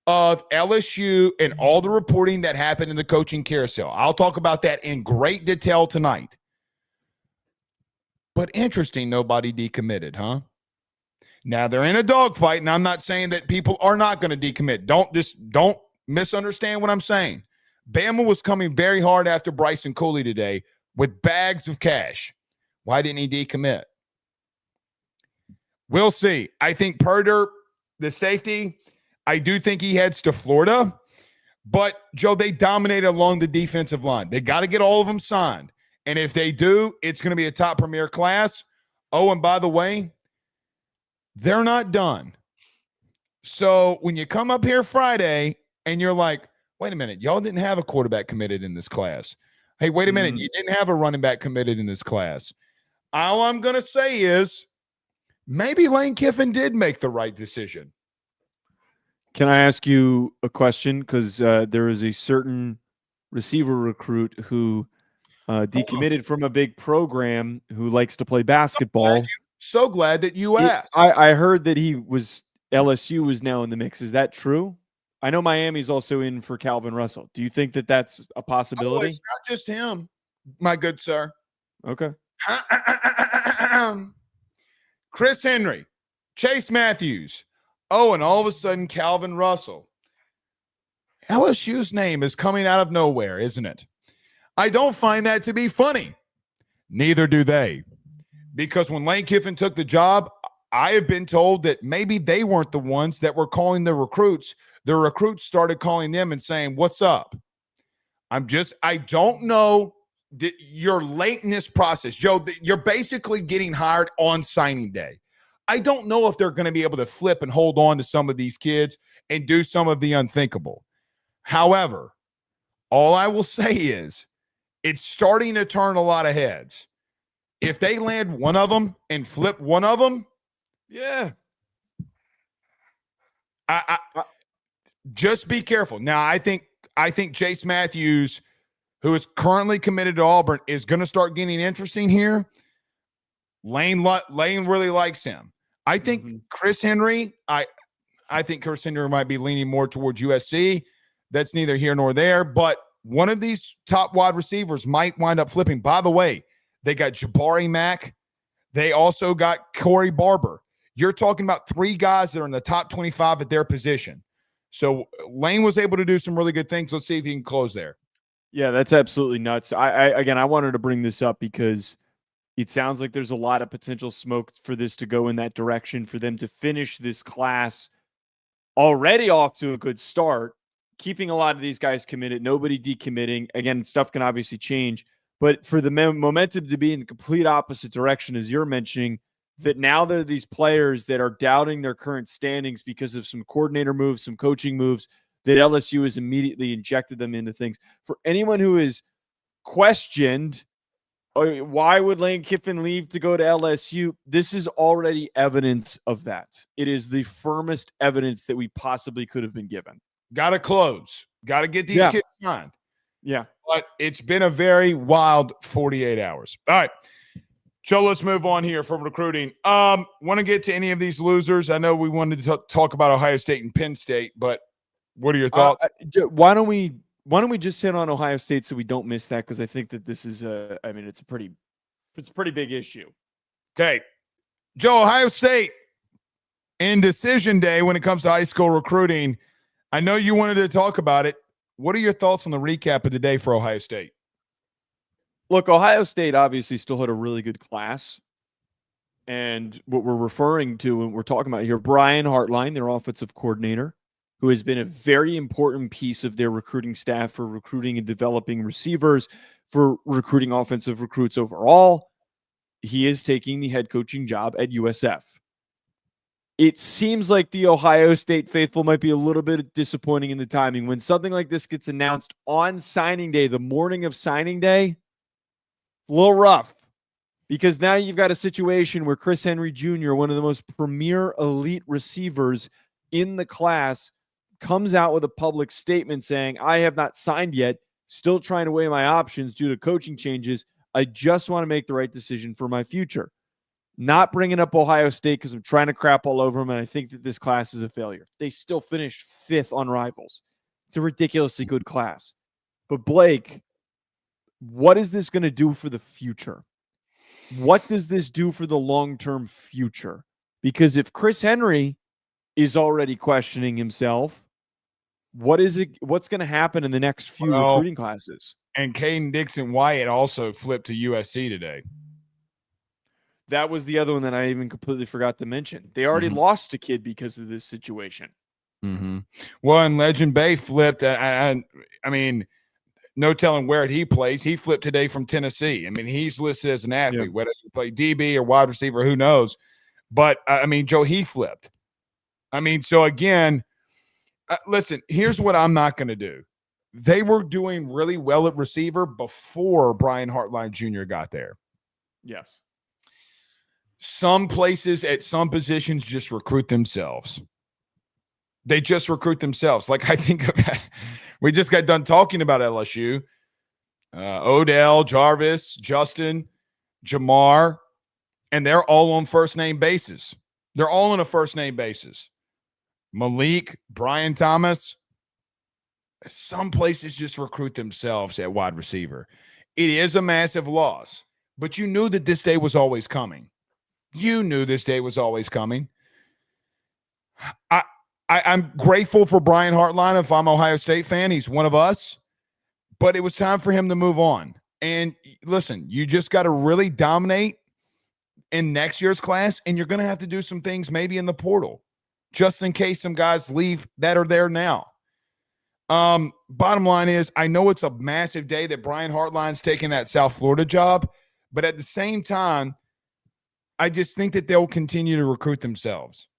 of LSU and all the reporting that happened in the coaching carousel. I'll talk about that in great detail tonight. But interesting, nobody decommitted, huh? Now they're in a dogfight, and I'm not saying that people are not going to decommit. Don't misunderstand what I'm saying. Bama was coming very hard after Bryson Cooley today with bags of cash. Why didn't he decommit? We'll see. I think Purder, the safety, I do think he heads to Florida. But, Joe, they dominated along the defensive line. They got to get all of them signed. And if they do, it's going to be a top premier class. Oh, and by the way, they're not done. So when you come up here Friday and you're like, wait a minute, y'all didn't have a quarterback committed in this class. Hey, wait a minute, you didn't have a running back committed in this class. All I'm going to say is maybe Lane Kiffin did make the right decision. Can I ask you a question? Because there is a certain receiver recruit who decommitted from a big program who likes to play basketball. So glad that you asked. I heard that LSU was now in the mix. Is that true? I know Miami's also in for Calvin Russell. Do you think that that's a possibility? Oh, it's not just him, my good sir. Okay. Chris Henry, Chase Matthews. Oh, and all of a sudden, Calvin Russell. LSU's name is coming out of nowhere, isn't it? I don't find that to be funny. Neither do they. Because when Lane Kiffin took the job, I have been told that maybe they weren't the ones that were calling the recruits. The recruits started calling them and saying, what's up? I don't know your late in this process. Joe, you're basically getting hired on signing day. I don't know if they're going to be able to flip and hold on to some of these kids and do some of the unthinkable. However, all I will say is it's starting to turn a lot of heads. If they land one of them and flip one of them, yeah. I just be careful. Now, I think Chase Matthews, who is currently committed to Auburn, is going to start getting interesting here. Lane really likes him. I think Chris Henry, I think Chris Henry might be leaning more towards USC. That's neither here nor there, but one of these top wide receivers might wind up flipping. By the way, they got Jabari Mack. They also got Corey Barber. You're talking about three guys that are in the top 25 at their position. So Lane was able to do some really good things. Let's see if he can close there. Yeah, that's absolutely nuts. I wanted to bring this up because it sounds like there's a lot of potential smoke for this to go in that direction, for them to finish this class already off to a good start, keeping a lot of these guys committed, nobody decommitting. Again, stuff can obviously change, but for the momentum to be in the complete opposite direction, as you're mentioning, that now there are these players that are doubting their current standings because of some coordinator moves, some coaching moves, that LSU has immediately injected them into things. For anyone who is questioned, why would Lane Kiffin leave to go to LSU? This is already evidence of that. It is the firmest evidence that we possibly could have been given. Got to close. Got to get these kids signed. Yeah. But it's been a very wild 48 hours. All right. Joe, let's move on here from recruiting. Want to get to any of these losers? I know we wanted to talk about Ohio State and Penn State, but what are your thoughts? Why don't we just hit on Ohio State so we don't miss that? Because I think that this is it's a pretty big issue. Okay. Joe, Ohio State in decision day when it comes to high school recruiting. I know you wanted to talk about it. What are your thoughts on the recap of the day for Ohio State? Look, Ohio State obviously still had a really good class. And what we're referring to and we're talking about here, Brian Hartline, their offensive coordinator, who has been a very important piece of their recruiting staff for recruiting and developing receivers, for recruiting offensive recruits overall. He is taking the head coaching job at USF. It seems like the Ohio State faithful might be a little bit disappointing in the timing. When something like this gets announced on signing day, the morning of signing day, it's a little rough because now you've got a situation where Chris Henry Jr., one of the most premier elite receivers in the class, comes out with a public statement saying, I have not signed yet, still trying to weigh my options due to coaching changes. I just want to make the right decision for my future. Not bringing up Ohio State because I'm trying to crap all over them, and I think that this class is a failure. They still finished 5th on Rivals. It's a ridiculously good class. But Blake, what is this going to do for the future? What does this do for the long-term future? Because if Chris Henry is already questioning himself, what's going to happen in the next few recruiting classes? And Caden Dixon-Wyatt also flipped to USC today. That was the other one that I even completely forgot to mention. They already lost a kid because of this situation. Well, and Legend Bay flipped. I mean, no telling where he plays. He flipped today from Tennessee. I mean, he's listed as an athlete, whether you play DB or wide receiver, who knows? But, I mean, Joe, he flipped. I mean, so again, listen, here's what I'm not going to do. They were doing really well at receiver before Brian Hartline Jr. got there. Yes. Some places at some positions just recruit themselves. They just recruit themselves. Like I think we just got done talking about LSU. Odell, Jarvis, Justin, Jamar, and they're all on first-name basis. They're all on a first-name basis. Malik, Brian Thomas. Some places just recruit themselves at wide receiver. It is a massive loss, but you knew that this day was always coming. You knew this day was always coming. I'm grateful for Brian Hartline. If I'm an Ohio State fan, he's one of us. But it was time for him to move on. And listen, you just got to really dominate in next year's class, and you're going to have to do some things maybe in the portal, just in case some guys leave that are there now. Bottom line is, I know it's a massive day that Brian Hartline's taking that South Florida job, but at the same time, I just think that they'll continue to recruit themselves.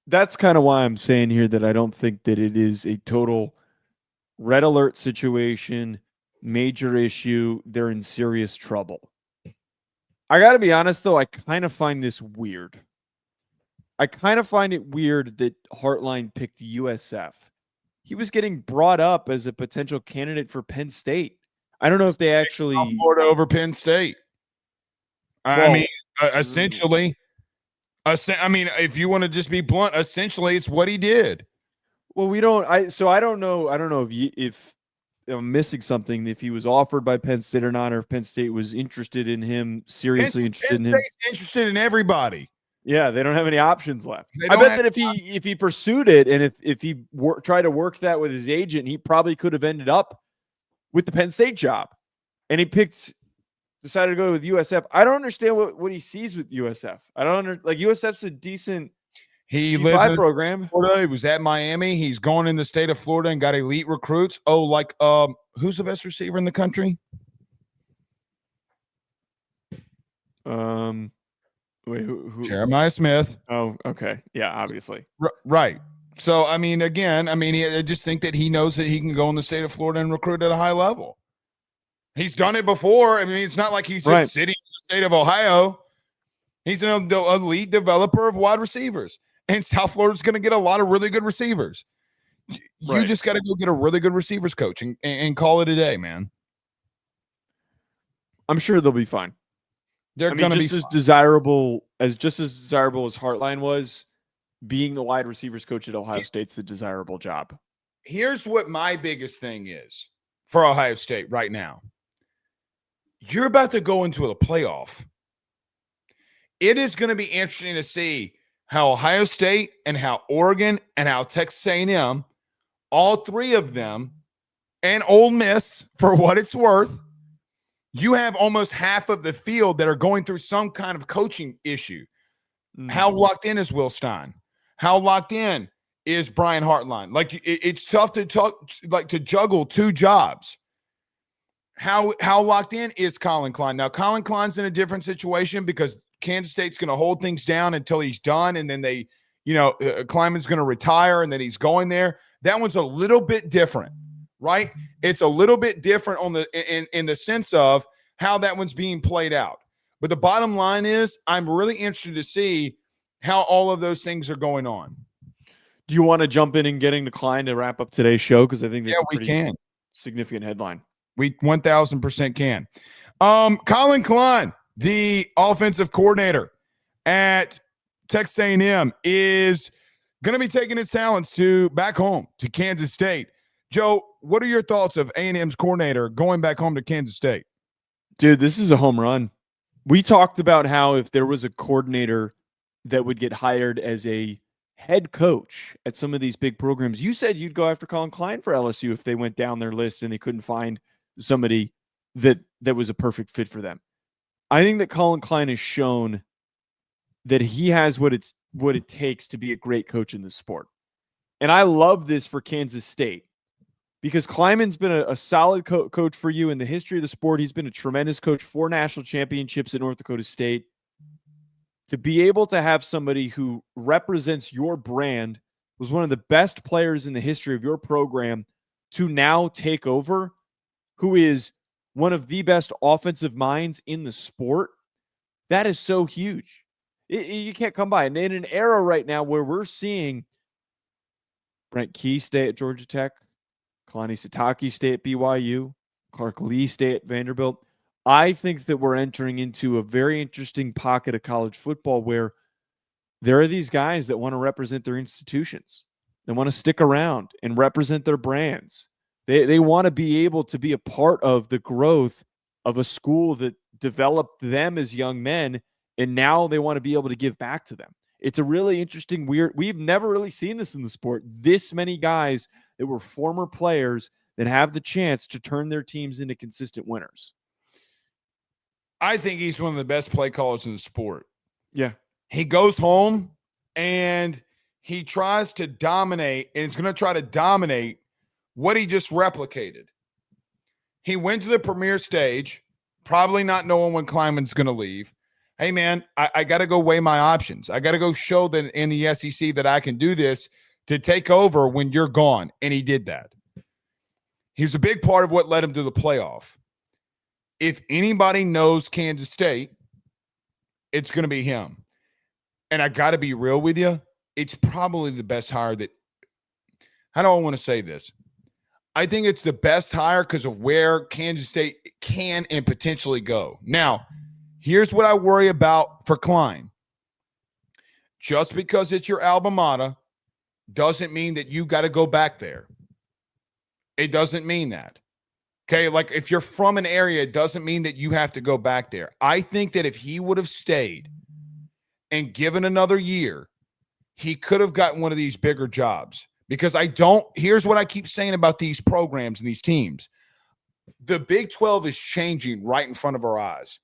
That's kind of why I'm saying here that I don't think that it is a total red alert situation, major issue. They're in serious trouble. I got to be honest, though, I kind of find this weird. I kind of find it weird that Hartline picked USF. He was getting brought up as a potential candidate for Penn State. I don't know if they actually Florida over Penn State. I mean, essentially, I mean, if you want to just be blunt, essentially, it's what he did. Well, we don't. I don't know. I don't know if I'm missing something. If he was offered by Penn State or not, or if Penn State was interested in him, seriously interested in him. Penn State's interested in everybody. Yeah, they don't have any options left. I bet that if he pursued it and if he tried to work that with his agent, he probably could have ended up with the Penn State job. And he decided to go with USF. I don't understand what he sees with USF. I don't like USF's a decent G5 program. Florida. He was at Miami. He's going in the state of Florida and got elite recruits. Oh, like who's the best receiver in the country? Wait, who? Jeremiah Smith. Oh, okay. Yeah, obviously. Right. So, I mean, again, I just think that he knows that he can go in the state of Florida and recruit at a high level. He's done it before. I mean, it's not like he's just sitting in the state of Ohio. He's an elite developer of wide receivers. And South Florida's going to get a lot of really good receivers. You just got to go get a really good receivers coach and call it a day, man. I'm sure they'll be fine. They're going to be just as desirable as Hartline was. Being the wide receivers coach at Ohio State's a desirable job. Here's what my biggest thing is for Ohio State right now. You're about to go into a playoff. It is going to be interesting to see how Ohio State and how Oregon and how Texas A&M, all three of them, and Ole Miss, for what it's worth, you have almost half of the field that are going through some kind of coaching issue. How locked in is Will Stein? How locked in is Brian Hartline? Like, it's tough to juggle two jobs. How locked in is Collin Klein? Now, Collin Klein's in a different situation because Kansas State's going to hold things down until he's done, and then Kleinman's going to retire, and then he's going there. That one's a little bit different, right? It's a little bit different in the sense of how that one's being played out. But the bottom line is, I'm really interested to see how all of those things are going on. Do you want to jump in and getting the Klein to wrap up today's show? Because I think that's a pretty significant headline. We 1,000% can. Collin Klein, the offensive coordinator at Texas A&M, is going to be taking his talents back home to Kansas State. Joe, what are your thoughts of A&M's coordinator going back home to Kansas State? Dude, this is a home run. We talked about how if there was a coordinator that would get hired as a head coach at some of these big programs, you said you'd go after Collin Klein for LSU if they went down their list and they couldn't find somebody that was a perfect fit for them. I think that Collin Klein has shown that he has what it takes to be a great coach in this sport. And I love this for Kansas State because Kleinman's been a solid coach for you in the history of the sport. He's been a tremendous coach, 4 national championships at North Dakota State. To be able to have somebody who represents your brand, was one of the best players in the history of your program, to now take over, who is one of the best offensive minds in the sport, that is so huge. You can't come by. And in an era right now where we're seeing Brent Key stay at Georgia Tech, Kalani Sitake stay at BYU, Clark Lee stay at Vanderbilt, I think that we're entering into a very interesting pocket of college football where there are these guys that want to represent their institutions. They want to stick around and represent their brands. They want to be able to be a part of the growth of a school that developed them as young men, and now they want to be able to give back to them. It's a really interesting, we've never really seen this in the sport. This many guys that were former players that have the chance to turn their teams into consistent winners. I think he's one of the best play callers in the sport. Yeah. He goes home and he tries to dominate, and he's going to try to dominate what he just replicated. He went to the premier stage, probably not knowing when Kleinman's going to leave. Hey, man, I got to go weigh my options. I got to go show them in the SEC that I can do this to take over when you're gone. And he did that. He's a big part of what led him to the playoff. If anybody knows Kansas State, it's going to be him. And I got to be real with you. It's probably the best hire that – how do I want to say this? I think it's the best hire because of where Kansas State can and potentially go. Now, here's what I worry about for Klein. Just because it's your alma mater doesn't mean that you got to go back there. It doesn't mean that. Okay, like if you're from an area, it doesn't mean that you have to go back there. I think that if he would have stayed and given another year, he could have gotten one of these bigger jobs. Because here's what I keep saying about these programs and these teams. The Big 12 is changing right in front of our eyes.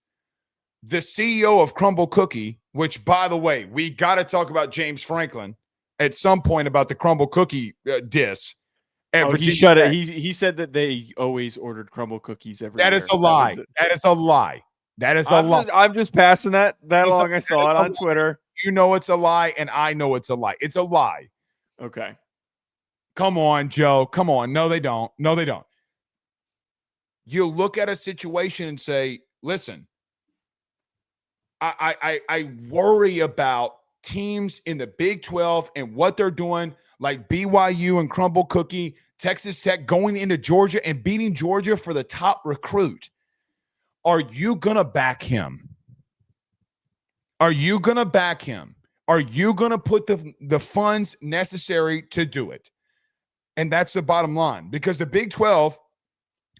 The CEO of Crumble Cookie, which, by the way, we got to talk about James Franklin at some point about the Crumble Cookie diss. He shut it. He said that they always ordered Crumble cookies every year. That is a lie. That is a lie. That is a lie. I'm just passing that along. I saw it on Twitter. You know it's a lie, and I know it's a lie. It's a lie. Okay. Come on, Joe. Come on. No, they don't. No, they don't. You look at a situation and say, listen, I worry about teams in the Big 12 and what they're doing, like BYU and Crumble Cookie, Texas Tech going into Georgia and beating Georgia for the top recruit. Are you going to back him? Are you going to back him? Are you going to put the funds necessary to do it? And that's the bottom line. Because the Big 12,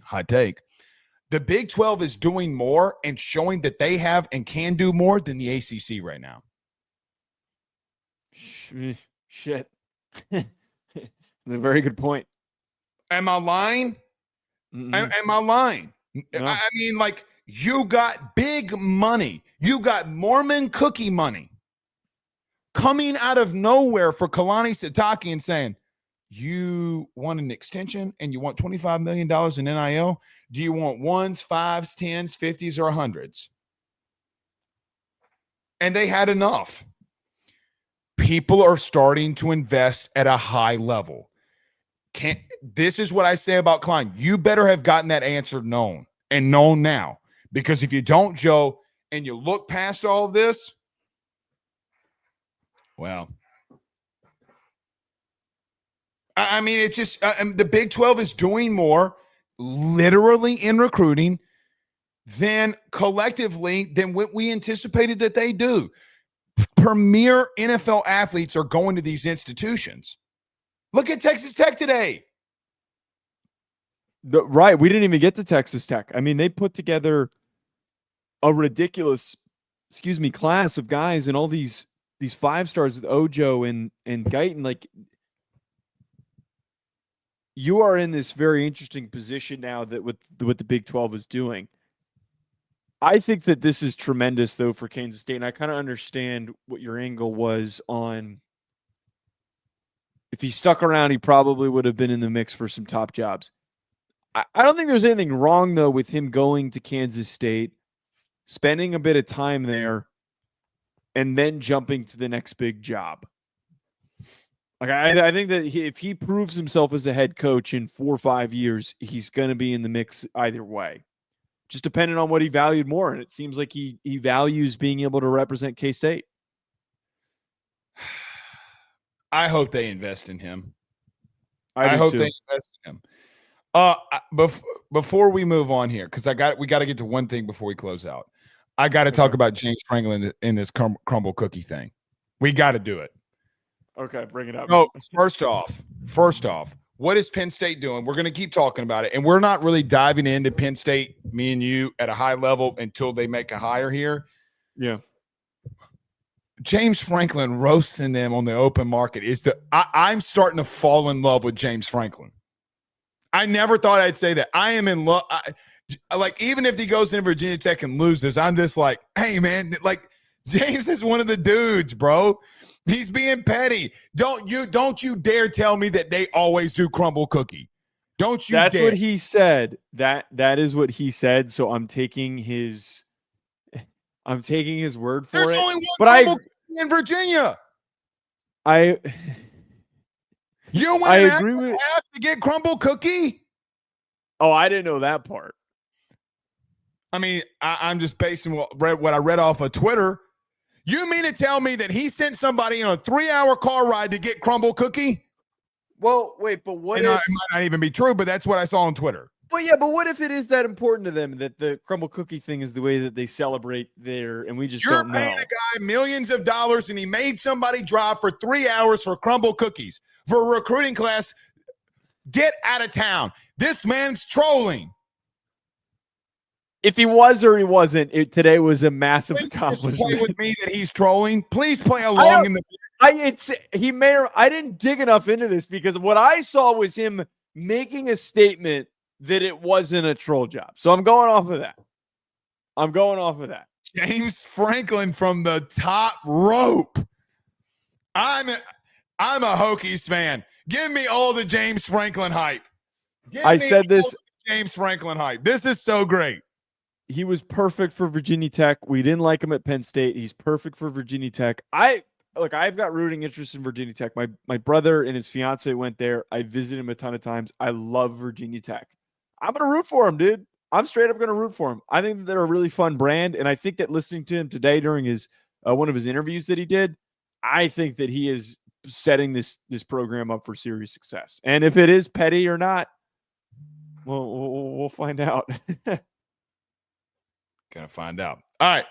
hot take, the Big 12 is doing more and showing that they have and can do more than the ACC right now. Shit. That's a very good point. Am I lying? Mm-mm. Am I lying? No. I mean, like, you got big money. You got Mormon cookie money coming out of nowhere for Kalani Sitake and saying, you want an extension and you want $25 million in NIL? Do you want ones, fives, 10s, 50s, or 100s? And they had enough. People are starting to invest at a high level. This is what I say about Klein. You better have gotten that answer known and known now. Because if you don't, Joe, and you look past all of this, well, I mean, it's just the Big 12 is doing more literally in recruiting than collectively than what we anticipated that they do. Premier NFL athletes are going to these institutions. Look at Texas Tech today. Right. We didn't even get to Texas Tech. I mean, they put together a ridiculous, class of guys and all these 5 stars with Ojo and Guyton. Like, you are in this very interesting position now that with what the Big 12 is doing. I think that this is tremendous, though, for Kansas State. And I kind of understand what your angle was on. If he stuck around, he probably would have been in the mix for some top jobs. I don't think there's anything wrong, though, with him going to Kansas State, spending a bit of time there, and then jumping to the next big job. Like, I think that if he proves himself as a head coach in 4 or 5 years, he's going to be in the mix either way. Just depending on what he valued more. And it seems like he values being able to represent K-State. I hope they invest in him. I hope too. they invest in him. Before we move on here, because we got to get to one thing before we close out. I got to talk about James Franklin in this crumble cookie thing. We got to do it. Okay, bring it up. Oh, first off, what is Penn State doing? We're going to keep talking about it, and we're not really diving into Penn State, me and you, at a high level until they make a hire here. Yeah. James Franklin roasting them on the open market I'm starting to fall in love with James Franklin. I never thought I'd say that. I am in love. Like, even if he goes into Virginia Tech and loses, I'm just like, hey, man, like, James is one of the dudes, bro. He's being petty. Don't you dare tell me that they always do crumble cookie. Don't you That's dare. what he said. That is what he said. So I'm taking his word for There's it. only one but crumble cookie in Virginia. You went and agree with have to get crumble cookie. Oh, I didn't know that part. I mean, I'm just basing what I read off of Twitter. You mean to tell me that he sent somebody on a 3-hour car ride to get crumble cookie? Well, wait, but what It if might not even be true, but that's what I saw on Twitter. Well, yeah, but what if it is that important to them that the crumble cookie thing is the way that they celebrate there, and we just You're don't know? You're paying a guy millions of dollars, and he made somebody drive for 3 hours for crumble cookies for a recruiting class. Get out of town. This man's trolling. If he was or he wasn't, today was a massive accomplishment. Play with me that he's trolling. Please play along in the. I didn't dig enough into this because what I saw was him making a statement that it wasn't a troll job. So I'm going off of that. James Franklin from the top rope. I'm a Hokies fan. Give me all the James Franklin hype. James Franklin hype. This is so great. He was perfect for Virginia Tech. We didn't like him at Penn State. He's perfect for Virginia Tech. I've got rooting interest in Virginia Tech. My brother and his fiance went there. I visited him a ton of times. I love Virginia Tech. I'm going to root for him, dude. I'm straight up going to root for him. I think that they're a really fun brand, and I think that listening to him today during his one of his interviews that he did, I think that he is setting this program up for serious success. And if it is petty or not, we'll find out. Gonna find out. All right,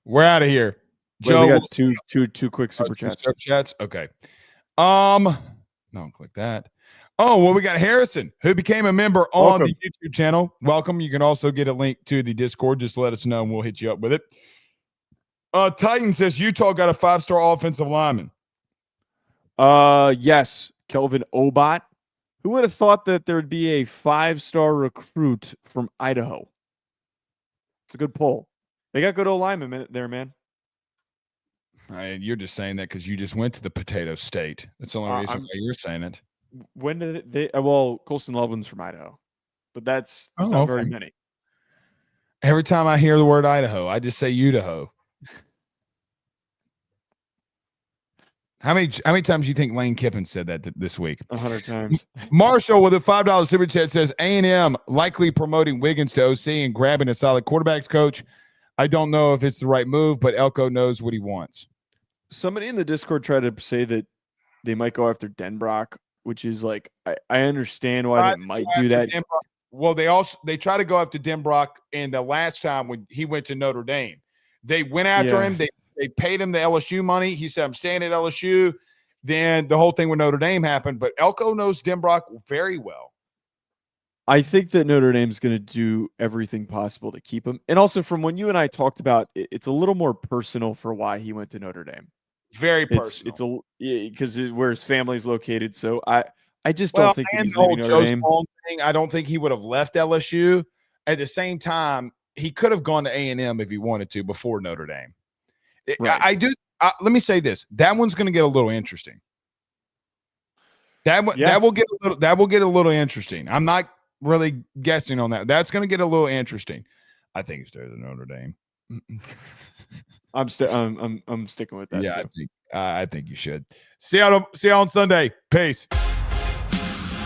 we're out of here. Wait, Joe, we got two quick super chats. Super chats. Okay. No, click that. Oh, well, we got Harrison, who became a member on the YouTube channel. Welcome. You can also get a link to the Discord. Just let us know, and we'll hit you up with it. Titan says Utah got a 5-star offensive lineman. Yes, Kelvin Obot. Who would have thought that there would be a 5-star recruit from Idaho? It's a good poll. They got good O-linemen there, man. You're just saying that because you just went to the potato state. That's the only reason why you're saying it. When did they? Well, Colston Loveland's from Idaho, but that's not very many. Every time I hear the word Idaho, I just say Idaho. How many times do you think Lane Kiffin said that this week? 100 times. Marshall with a $5 super chat says A&M likely promoting Wiggins to OC and grabbing a solid quarterbacks coach. I don't know if it's the right move, but Elko knows what he wants. Somebody in the Discord tried to say that they might go after Denbrock, which is like I understand why they might do that. Denbrock. Well, they try to go after Denbrock, and the last time when he went to Notre Dame, they went after him. They paid him the LSU money. He said, I'm staying at LSU. Then the whole thing with Notre Dame happened. But Elko knows Denbrock very well. I think that Notre Dame's going to do everything possible to keep him. And also from when you and I talked about it, it's a little more personal for why he went to Notre Dame. Very personal. Because where his family's located. So I just don't think that he's leaving Notre Dame. I don't think he would have left LSU. At the same time, he could have gone to A&M if he wanted to before Notre Dame. Right. Let me say this. That one's going to get a little interesting. That will get a little interesting. I'm not really guessing on that. That's going to get a little interesting. I think he's there to Notre Dame. I'm sticking with that. Yeah, too. I think you should. See you on Sunday. Peace.